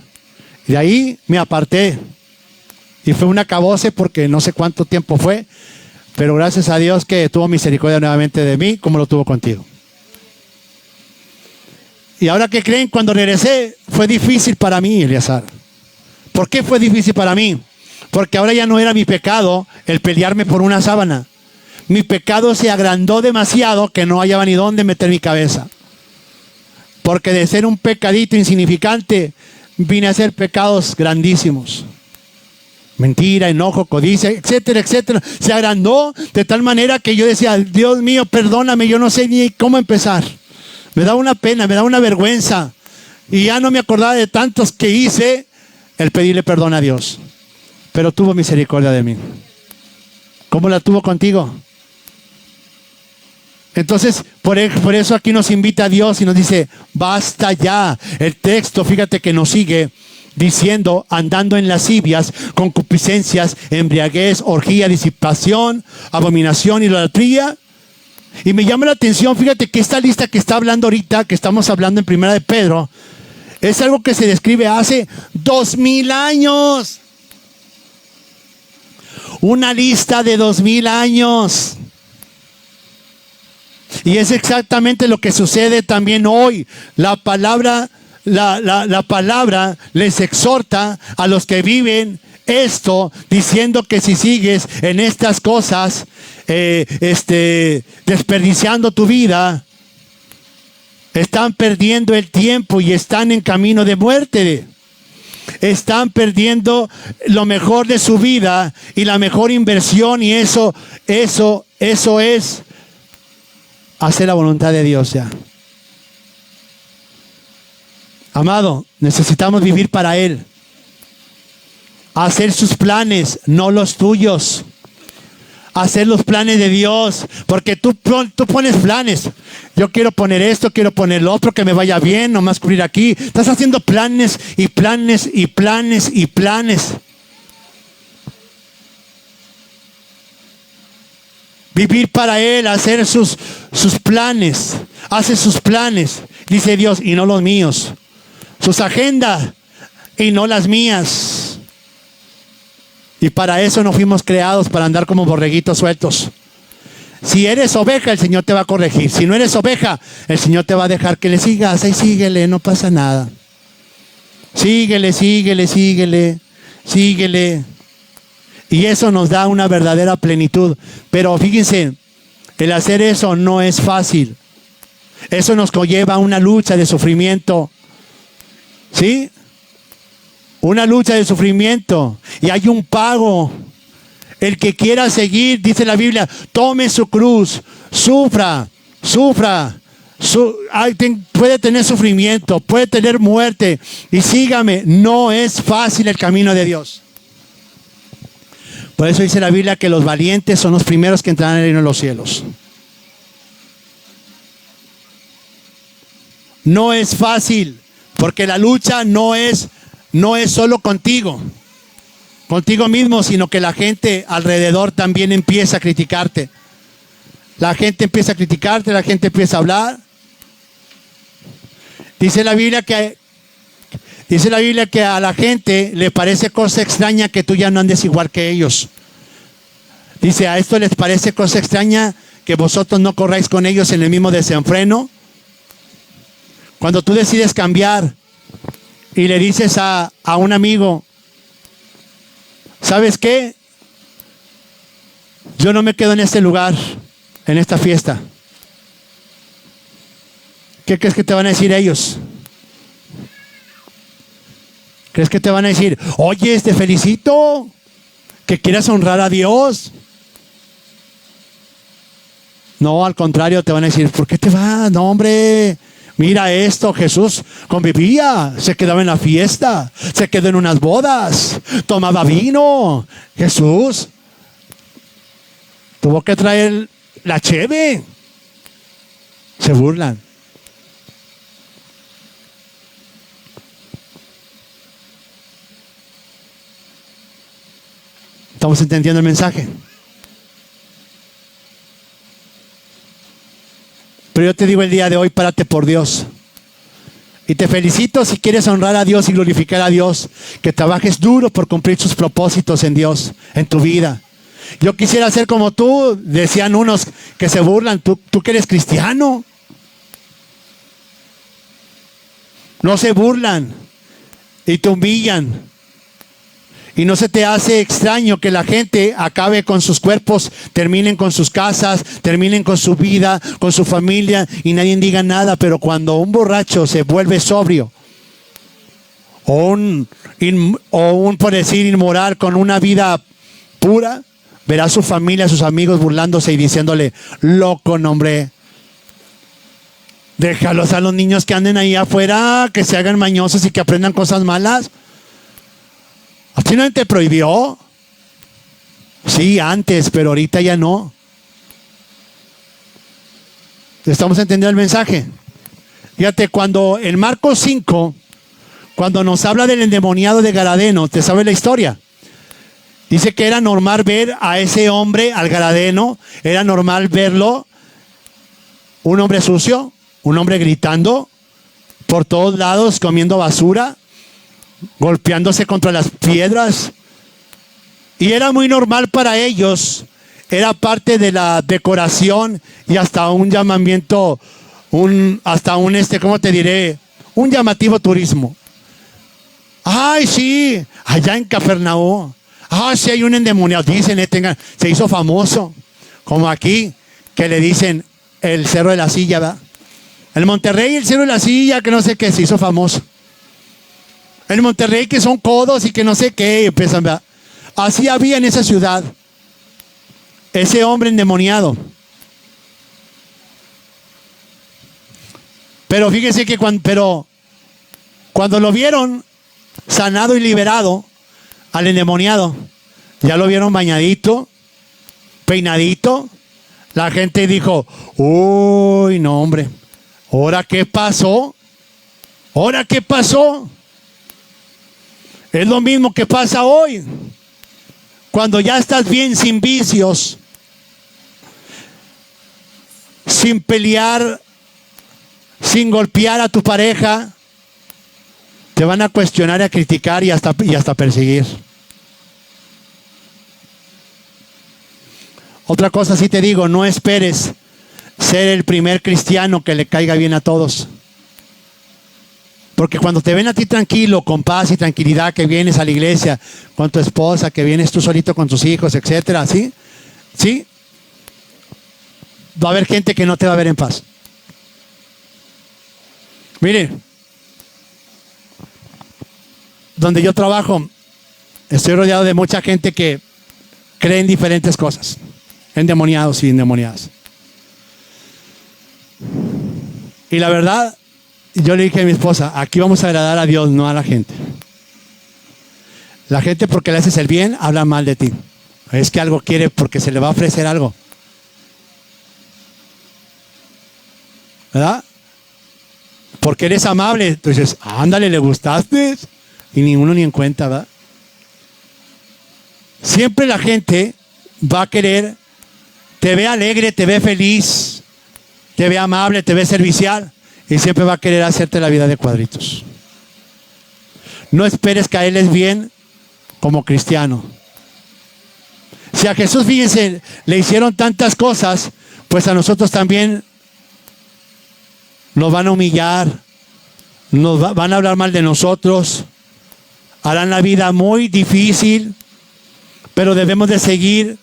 Y de ahí me aparté. Y fue un acabose porque no sé cuánto tiempo fue, pero gracias a Dios que tuvo misericordia nuevamente de mí como lo tuvo contigo. Y ahora que creen, cuando regresé fue difícil para mí, Eleazar. ¿Por qué fue difícil para mí? Porque ahora ya no era mi pecado el pelearme por una sábana. Mi pecado se agrandó demasiado que no hallaba ni dónde meter mi cabeza. Porque de ser un pecadito insignificante, vine a hacer pecados grandísimos. Mentira, enojo, codicia, etcétera, etcétera. Se agrandó de tal manera que yo decía, Dios mío, perdóname, yo no sé ni cómo empezar. Me da una pena, me da una vergüenza. Y ya no me acordaba de tantos que hice el pedirle perdón a Dios. Pero tuvo misericordia de mí. ¿Cómo la tuvo contigo? Entonces, por eso aquí nos invita a Dios y nos dice, basta ya. El texto, fíjate que nos sigue diciendo, andando en lascivias, concupiscencias, embriaguez, orgía, disipación, abominación, idolatría. Y me llama la atención, fíjate que esta lista que está hablando ahorita, que estamos hablando en Primera de Pedro, Es algo que se describe hace 2000 años. Una lista de 2000 años. Y es exactamente lo que sucede también hoy. La palabra les exhorta a los que viven esto, diciendo que si sigues en estas cosas, desperdiciando tu vida, están perdiendo el tiempo y están en camino de muerte. Están perdiendo lo mejor de su vida y la mejor inversión, y eso es hacer la voluntad de Dios ya. Amado, necesitamos vivir para Él. Hacer sus planes, no los tuyos. Hacer los planes de Dios, porque tú pones planes. Yo quiero poner esto, quiero poner lo otro, que me vaya bien, nomás cubrir aquí. Estás haciendo planes y planes y planes y planes. Vivir para Él, hacer sus planes. Hace sus planes, dice Dios, y no los míos. Sus agendas y no las mías. Y para eso no fuimos creados, para andar como borreguitos sueltos. Si eres oveja, el Señor te va a corregir. Si no eres oveja, el Señor te va a dejar que le sigas. Ahí síguele, no pasa nada. Síguele. Y eso nos da una verdadera plenitud. Pero fíjense, el hacer eso no es fácil. Eso nos conlleva una lucha de sufrimiento. ¿Sí? Una lucha de sufrimiento. Y hay un pago. El que quiera seguir, dice la Biblia, tome su cruz, sufra. Puede tener sufrimiento, puede tener muerte. Y sígame, no es fácil el camino de Dios. Por eso dice la Biblia que los valientes son los primeros que entrarán en el reino de los cielos. No es fácil, porque la lucha no es solo contigo mismo, sino que la gente alrededor también empieza a criticarte. La gente empieza a criticarte, la gente empieza a hablar. Dice la Biblia que a la gente le parece cosa extraña que tú ya no andes igual que ellos. Dice, a esto les parece cosa extraña que vosotros no corráis con ellos en el mismo desenfreno. Cuando tú decides cambiar y le dices a un amigo, ¿sabes qué? Yo no me quedo en este lugar, en esta fiesta. ¿Qué crees que te van a decir ellos? ¿Crees que te van a decir, oye, te felicito, que quieras honrar a Dios? No, al contrario, te van a decir, ¿por qué te vas? No, hombre, mira esto, Jesús convivía, se quedaba en la fiesta, se quedó en unas bodas, tomaba vino. Jesús tuvo que traer la cheve. Se burlan. ¿Estamos entendiendo el mensaje? Pero yo te digo el día de hoy, párate por Dios. Y te felicito si quieres honrar a Dios y glorificar a Dios, que trabajes duro por cumplir sus propósitos en Dios, en tu vida. Yo quisiera ser como tú, decían unos que se burlan, tú que eres cristiano. No se burlan y te humillan. Y no se te hace extraño que la gente acabe con sus cuerpos, terminen con sus casas, terminen con su vida, con su familia, y nadie diga nada. Pero cuando un borracho se vuelve sobrio, o un por decir inmoral, con una vida pura, verá a su familia, a sus amigos burlándose y diciéndole, loco, no, hombre. Déjalos a los niños que anden ahí afuera, que se hagan mañosos y que aprendan cosas malas. ¿A ti no te prohibió? Sí, antes, pero ahorita ya no. ¿Estamos entendiendo el mensaje? Fíjate, cuando en Marcos 5, cuando nos habla del endemoniado de Garadeno, ¿te sabes la historia? Dice que era normal ver a ese hombre, al Garadeno, era normal verlo, un hombre sucio, un hombre gritando, por todos lados comiendo basura, golpeándose contra las piedras. Y era muy normal para ellos, era parte de la decoración y hasta un llamamiento, ¿cómo te diré? Un llamativo turismo. Ay, sí, allá en Capernaum. Ah, sí, hay un endemoniado, dicen, se hizo famoso, como aquí, que le dicen el Cerro de la Silla, ¿verdad? El Monterrey, el Cerro de la Silla, que no sé qué, se hizo famoso. El Monterrey, que son codos y que no sé qué, empiezan, ¿verdad? Así había en esa ciudad ese hombre endemoniado. Pero fíjense que cuando lo vieron sanado y liberado al endemoniado, ya lo vieron bañadito, peinadito, la gente dijo, uy, no, hombre, ¿ahora qué pasó? ¿Ahora qué pasó? Es lo mismo que pasa hoy. Cuando ya estás bien, sin vicios, sin pelear, sin golpear a tu pareja, te van a cuestionar, a criticar y hasta perseguir. Otra cosa sí te digo, no esperes ser el primer cristiano que le caiga bien a todos. Porque cuando te ven a ti tranquilo, con paz y tranquilidad, que vienes a la iglesia con tu esposa, que vienes tú solito con tus hijos, etcétera, ¿sí? ¿Sí? Va a haber gente que no te va a ver en paz. Mire, donde yo trabajo, estoy rodeado de mucha gente que cree en diferentes cosas, endemoniados y endemoniadas. Y la verdad, yo le dije a mi esposa, aquí vamos a agradar a Dios, no a la gente. La gente, porque le haces el bien, habla mal de ti. Es que algo quiere porque se le va a ofrecer algo, ¿verdad? Porque eres amable, entonces, ándale, le gustaste, y ni uno ni en cuenta, ¿verdad? Siempre la gente va a querer, te ve alegre, te ve feliz, te ve amable, te ve servicial, y siempre va a querer hacerte la vida de cuadritos. No esperes caerles bien como cristiano. Si a Jesús, fíjense, le hicieron tantas cosas, pues a nosotros también nos van a humillar, van a hablar mal de nosotros, harán la vida muy difícil, pero debemos de seguir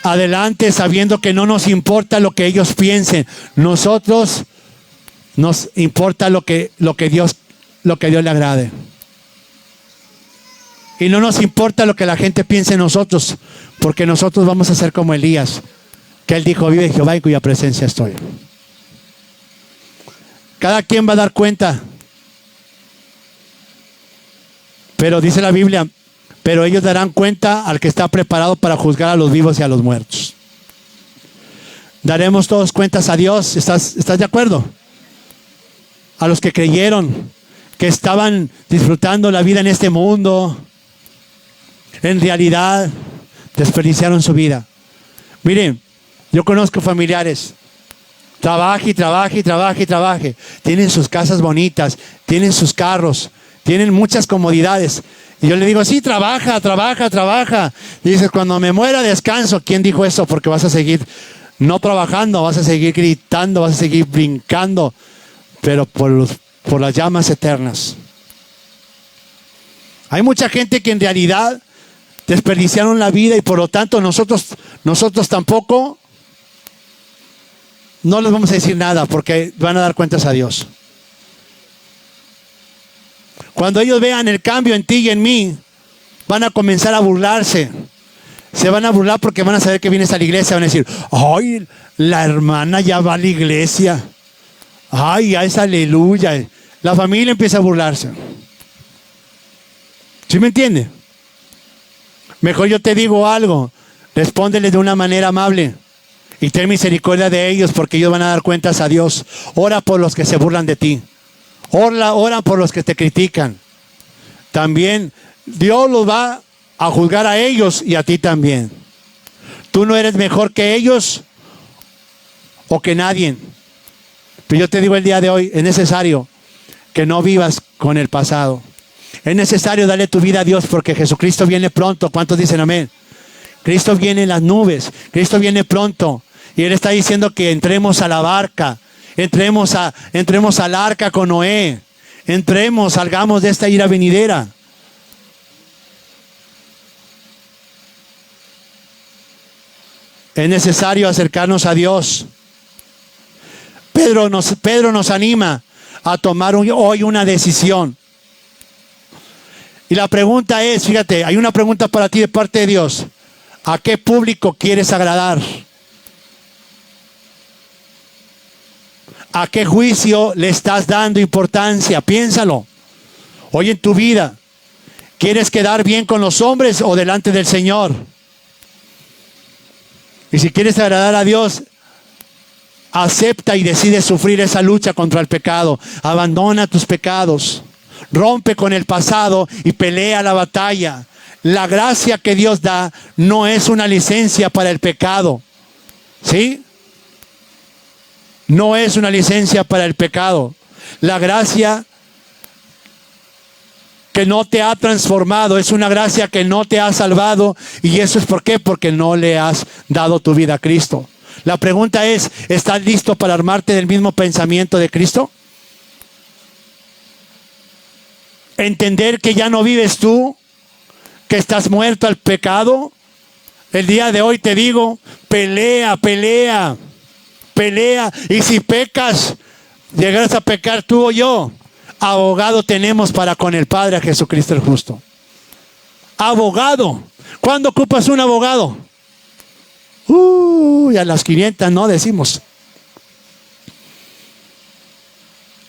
adelante sabiendo que no nos importa lo que ellos piensen. Nosotros nos importa lo que Dios le agrade. Y no nos importa lo que la gente piense en nosotros, porque nosotros vamos a ser como Elías, que él dijo, vive Jehová en cuya presencia estoy. Cada quien va a dar cuenta. Pero dice la Biblia, pero ellos darán cuenta al que está preparado para juzgar a los vivos y a los muertos. Daremos todos cuentas a Dios. ¿Estás de acuerdo? A los que creyeron, que estaban disfrutando la vida en este mundo, en realidad desperdiciaron su vida. Miren, yo conozco familiares, trabaje, tienen sus casas bonitas, tienen sus carros, tienen muchas comodidades. Y yo le digo, sí, trabaja. Y dices, cuando me muera descanso. ¿Quién dijo eso? Porque vas a seguir no trabajando, vas a seguir gritando, vas a seguir brincando, pero por las llamas eternas. Hay mucha gente que en realidad desperdiciaron la vida y por lo tanto nosotros tampoco no les vamos a decir nada porque van a dar cuentas a Dios. Cuando ellos vean el cambio en ti y en mí, van a comenzar a burlarse. Se van a burlar porque van a saber que vienes a la iglesia. Van a decir, ay, la hermana ya va a la iglesia. Ay, ya es aleluya. La familia empieza a burlarse. ¿Sí me entiende? Mejor yo te digo algo. Respóndeles de una manera amable. Y ten misericordia de ellos porque ellos van a dar cuentas a Dios. Ora por los que se burlan de ti. Ora por los que te critican. También Dios los va a juzgar a ellos y a ti también. Tú no eres mejor que ellos o que nadie. Pero yo te digo el día de hoy, es necesario que no vivas con el pasado. Es necesario darle tu vida a Dios porque Jesucristo viene pronto. ¿Cuántos dicen amén? Cristo viene en las nubes. Cristo viene pronto. Y Él está diciendo que entremos a la barca. Entremos al arca con Noé. Salgamos de esta ira venidera. Es necesario acercarnos a Dios. Pedro nos anima a tomar hoy una decisión. Y la pregunta es, fíjate, hay una pregunta para ti de parte de Dios. ¿A qué público quieres agradar? ¿A qué juicio le estás dando importancia? Piénsalo. Hoy en tu vida, ¿quieres quedar bien con los hombres o delante del Señor? Y si quieres agradar a Dios, acepta y decide sufrir esa lucha contra el pecado. Abandona tus pecados. Rompe con el pasado y pelea la batalla. La gracia que Dios da no es una licencia para el pecado. ¿Sí? No es una licencia para el pecado. La gracia que no te ha transformado es una gracia que no te ha salvado. ¿Y eso es por qué? Porque no le has dado tu vida a Cristo. La pregunta es, ¿estás listo para armarte del mismo pensamiento de Cristo? Entender que ya no vives tú, que estás muerto al pecado. El día de hoy te digo, pelea. Y si pecas, llegarás a pecar tú o yo. Abogado tenemos para con el Padre, a Jesucristo el justo. Abogado. ¿Cuándo ocupas un abogado? A las 500 no decimos.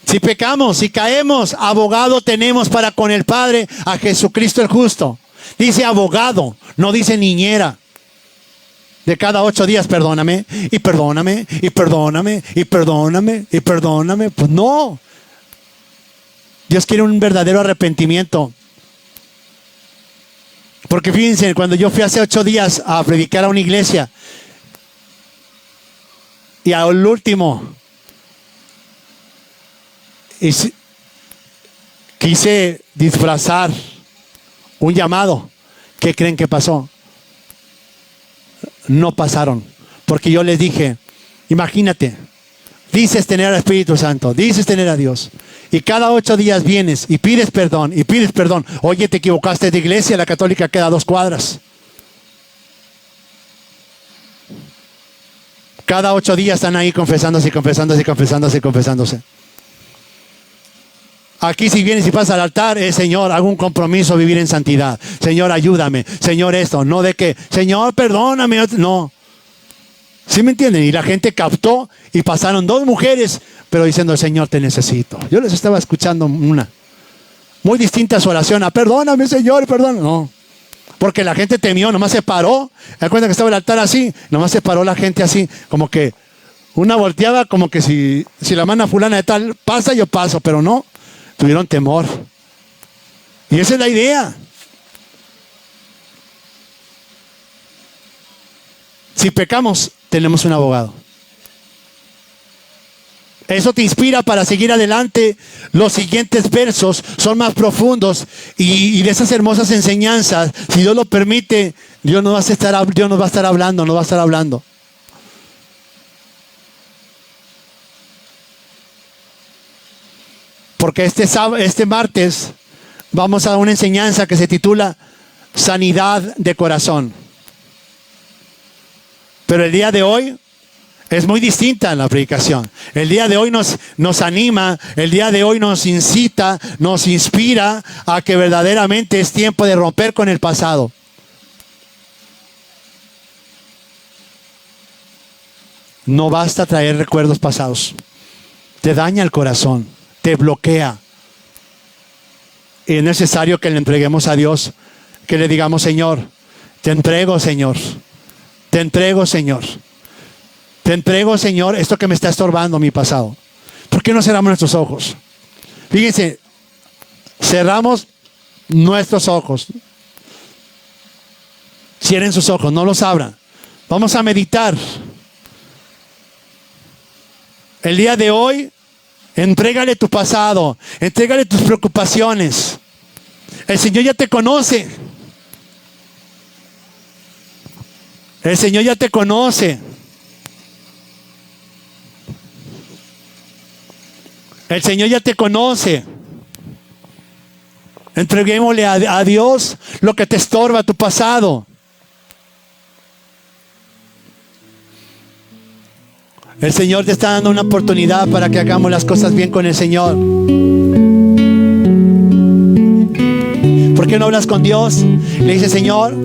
Si pecamos, si caemos, abogado tenemos para con el Padre, a Jesucristo el justo. Dice abogado, no dice niñera. De cada 8 días, perdóname, y perdóname, y perdóname, y perdóname, y perdóname. Pues no. Dios quiere un verdadero arrepentimiento. Porque fíjense, cuando yo fui hace 8 días a predicar a una iglesia, y al último, quise disfrazar un llamado. ¿Qué creen que pasó? No pasaron. Porque yo les dije, imagínate, dices tener al Espíritu Santo, dices tener a Dios, y cada 8 días vienes y pides perdón, y pides perdón. Oye, te equivocaste de iglesia, la católica queda a 2 cuadras. Cada 8 días están ahí confesándose. Aquí si vienes y pasas al altar, Señor, hago un compromiso vivir en santidad. Señor, ayúdame. Señor, esto. No de que, Señor, perdóname. No. ¿Sí me entienden? Y la gente captó y pasaron 2 mujeres, pero diciendo, Señor, te necesito. Yo les estaba escuchando una. Muy distinta a su oración. Perdóname, Señor, perdóname. No. Porque la gente temió, nomás se paró. ¿Se cuenta que estaba el altar así? Nomás se paró la gente así, como que una volteaba, como que si la mano fulana de tal pasa, yo paso, pero no. Tuvieron temor. Y esa es la idea. Si pecamos, tenemos un abogado. Eso te inspira para seguir adelante. Los siguientes versos son más profundos y de esas hermosas enseñanzas, si Dios lo permite, Dios nos va a estar hablando. Porque este martes vamos a dar una enseñanza que se titula Sanidad de Corazón. Pero el día de hoy es muy distinta en la predicación. El día de hoy nos anima, el día de hoy nos incita, nos inspira a que verdaderamente es tiempo de romper con el pasado. No basta traer recuerdos pasados. Te daña el corazón, te bloquea. Y es necesario que le entreguemos a Dios, que le digamos, Señor, te entrego, Señor. Te entrego, Señor. Te entrego, Señor, esto que me está estorbando mi pasado. ¿Por qué no cerramos nuestros ojos? Fíjense, cerramos nuestros ojos. Cierren sus ojos, no los abran. Vamos a meditar. El día de hoy Entrégale tu pasado, entrégale tus preocupaciones. El Señor ya te conoce. El Señor ya te conoce. El Señor ya te conoce. Entreguémosle a Dios lo que te estorba, tu pasado. El Señor te está dando una oportunidad para que hagamos las cosas bien con el Señor. ¿Por qué no hablas con Dios? Le dices, Señor,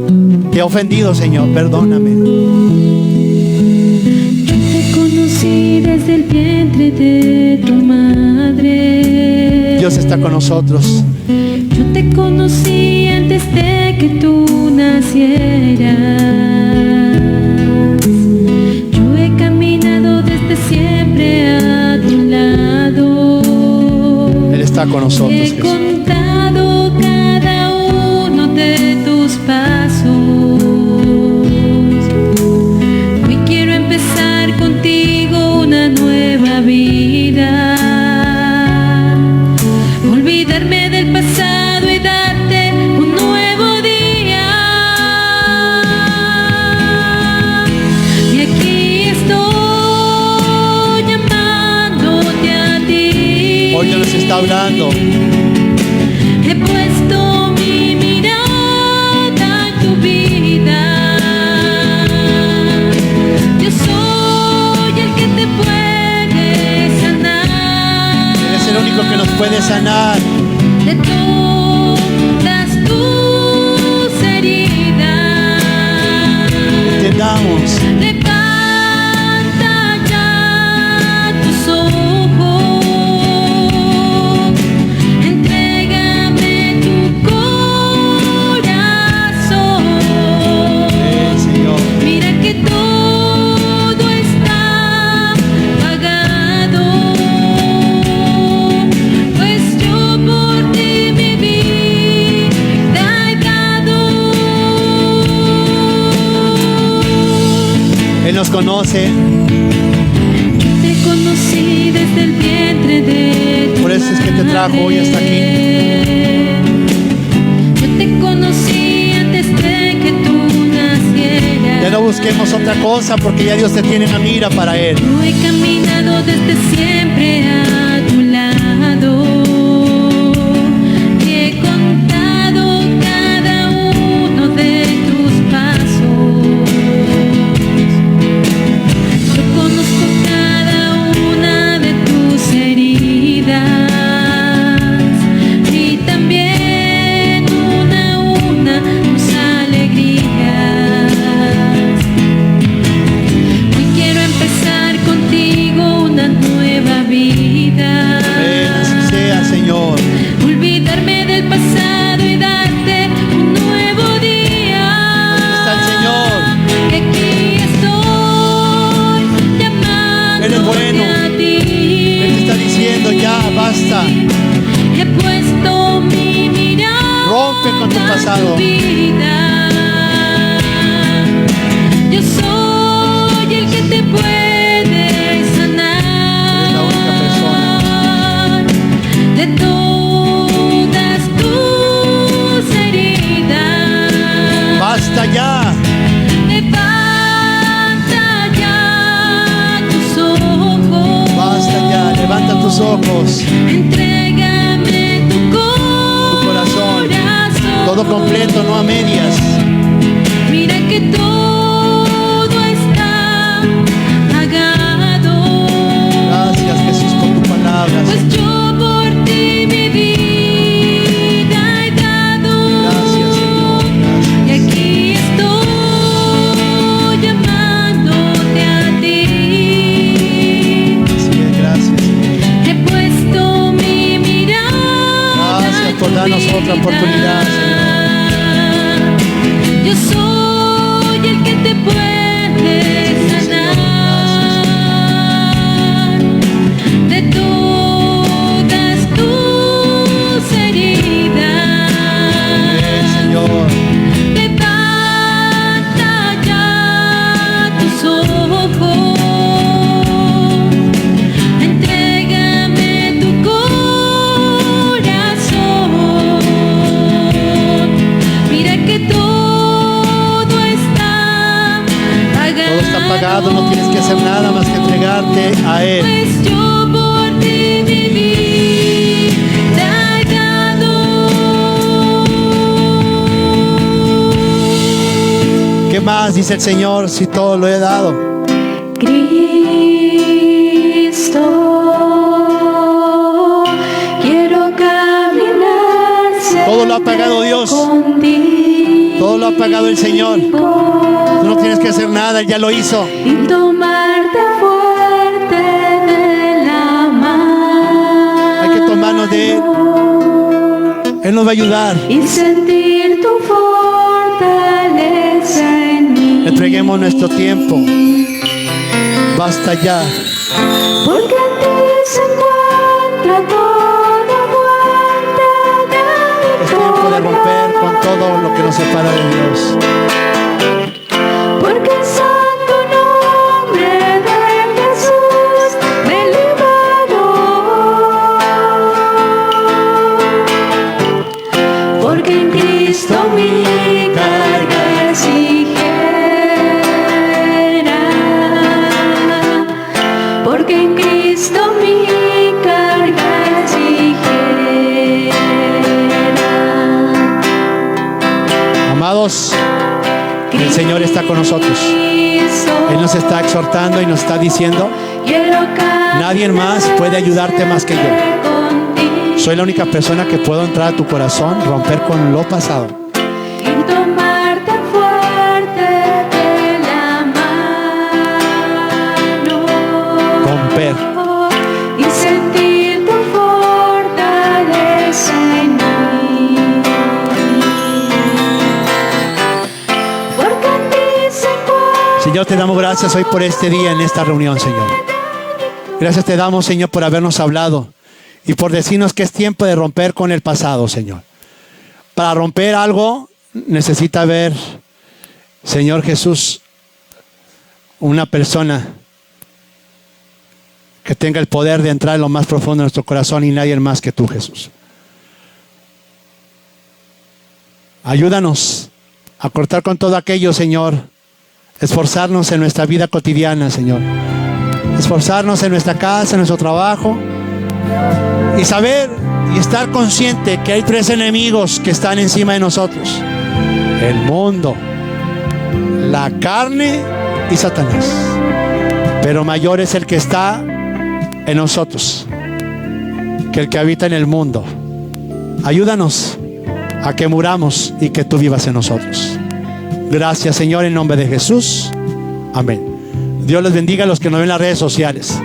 te he ofendido, Señor, perdóname. Yo te conocí desde el vientre de tu madre. Dios está con nosotros. Yo te conocí antes de que tú nacieras. Yo he caminado desde siempre a tu lado. Él está con nosotros, He Jesús. contado cada uno de tus pasos. Hoy quiero empezar contigo una nueva vida. Olvidarme del pasado y darte un nuevo día. Y aquí estoy llamándote a ti. Hoy Dios nos está hablando. He puesto mi mirada en tu vida. Yo soy el que te puede sanar. Él es el único que nos puede sanar. De todas tus heridas. Entendamos. Levanta ya tus ojos. Entrégame tu corazón. Señor. Mira que todo está pagado. Pues yo por ti mi vida he dado. Él nos conoce. Yo te conocí desde el vientre de tu Por eso es que te trajo hoy hasta aquí. Yo te conocí antes de que tú nacieras. Ya no busquemos otra cosa porque ya Dios te tiene una mira para Él. Yo he caminado desde siempre a tu lado. Y he contado cada uno de tus pasos. Yo conozco cada una de tus heridas y también una a una tus alegrías. Hoy quiero empezar contigo una nueva vida. Ven, así sea, Señor. Olvidarme del pasado y darte un nuevo día. Está el Señor. Que aquí estoy llamándote Él es bueno. a ti. Él te está diciendo, ya, basta. He puesto mi mirada Rompe con tu pasado. en tu vida. Yo soy el que te puede sanar. Eres la única persona. De todas tus heridas. Basta ya. Levanta ya tus ojos. Basta ya. Levanta tus ojos. Entrégame tu corazón. corazón. Todo completo, no a medias. Mira que todo está pagado. Gracias, Jesús, por tu palabra. Pues yo por ti mi vida he dado. Gracias, Señor. Y aquí estoy llamándote a ti. Así es, gracias, Señor. He puesto mi mirada. Gracias por darnos otra oportunidad, Señor. Yo soy el que te puede sanar de todas tus heridas. Ven, Señor. Levanta ya tus ojos. Entrégame agradarte a Él. Pues yo por ti mi vida he dado. ¿Qué más dice el Señor si todo lo he dado? Cristo, quiero caminar Todo lo ha pagado Dios. contigo. Todo lo ha pagado el Señor. Tú no tienes que hacer nada, Él ya lo hizo. Y tomarte fuerte de la mano. Hay que tomarnos de Él. Él nos va a ayudar. Y sentir tu fortaleza en mí. Entreguemos nuestro tiempo. Basta ya. Porque en ti se encuentra toda fuente de Es tiempo de romper con todo lo que nos separa de Dios. Porque el santo nombre de Jesús me liberó. Porque en Cristo mi carga es ligera. Porque en Cristo mi carga es ligera. Amados, el Señor está con nosotros. Él nos está exhortando y nos está diciendo: nadie más puede ayudarte más que yo. Soy la única persona que puedo entrar a tu corazón, romper con lo pasado. Y tomarte fuerte de la mano. Romper. Y sentir tu fortaleza en mí. Porque en ti se encuentra. Señor, te damos gracias hoy por este día en esta reunión, Señor. Gracias te damos, Señor, por habernos hablado y por decirnos que es tiempo de romper con el pasado, Señor. Para romper algo necesita ver, Señor Jesús, una persona que tenga el poder de entrar en lo más profundo de nuestro corazón y nadie más que tú, Jesús. Ayúdanos a cortar con todo aquello, Señor. Esforzarnos en nuestra vida cotidiana, Señor. Esforzarnos en nuestra casa, en nuestro trabajo. Y saber y estar consciente que hay tres enemigos que están encima de nosotros: el mundo, la carne y Satanás. Pero mayor es el que está en nosotros que el que habita en el mundo. Ayúdanos a que muramos y que tú vivas en nosotros. Gracias, Señor, en nombre de Jesús. Amén. Dios les bendiga a los que nos ven en las redes sociales.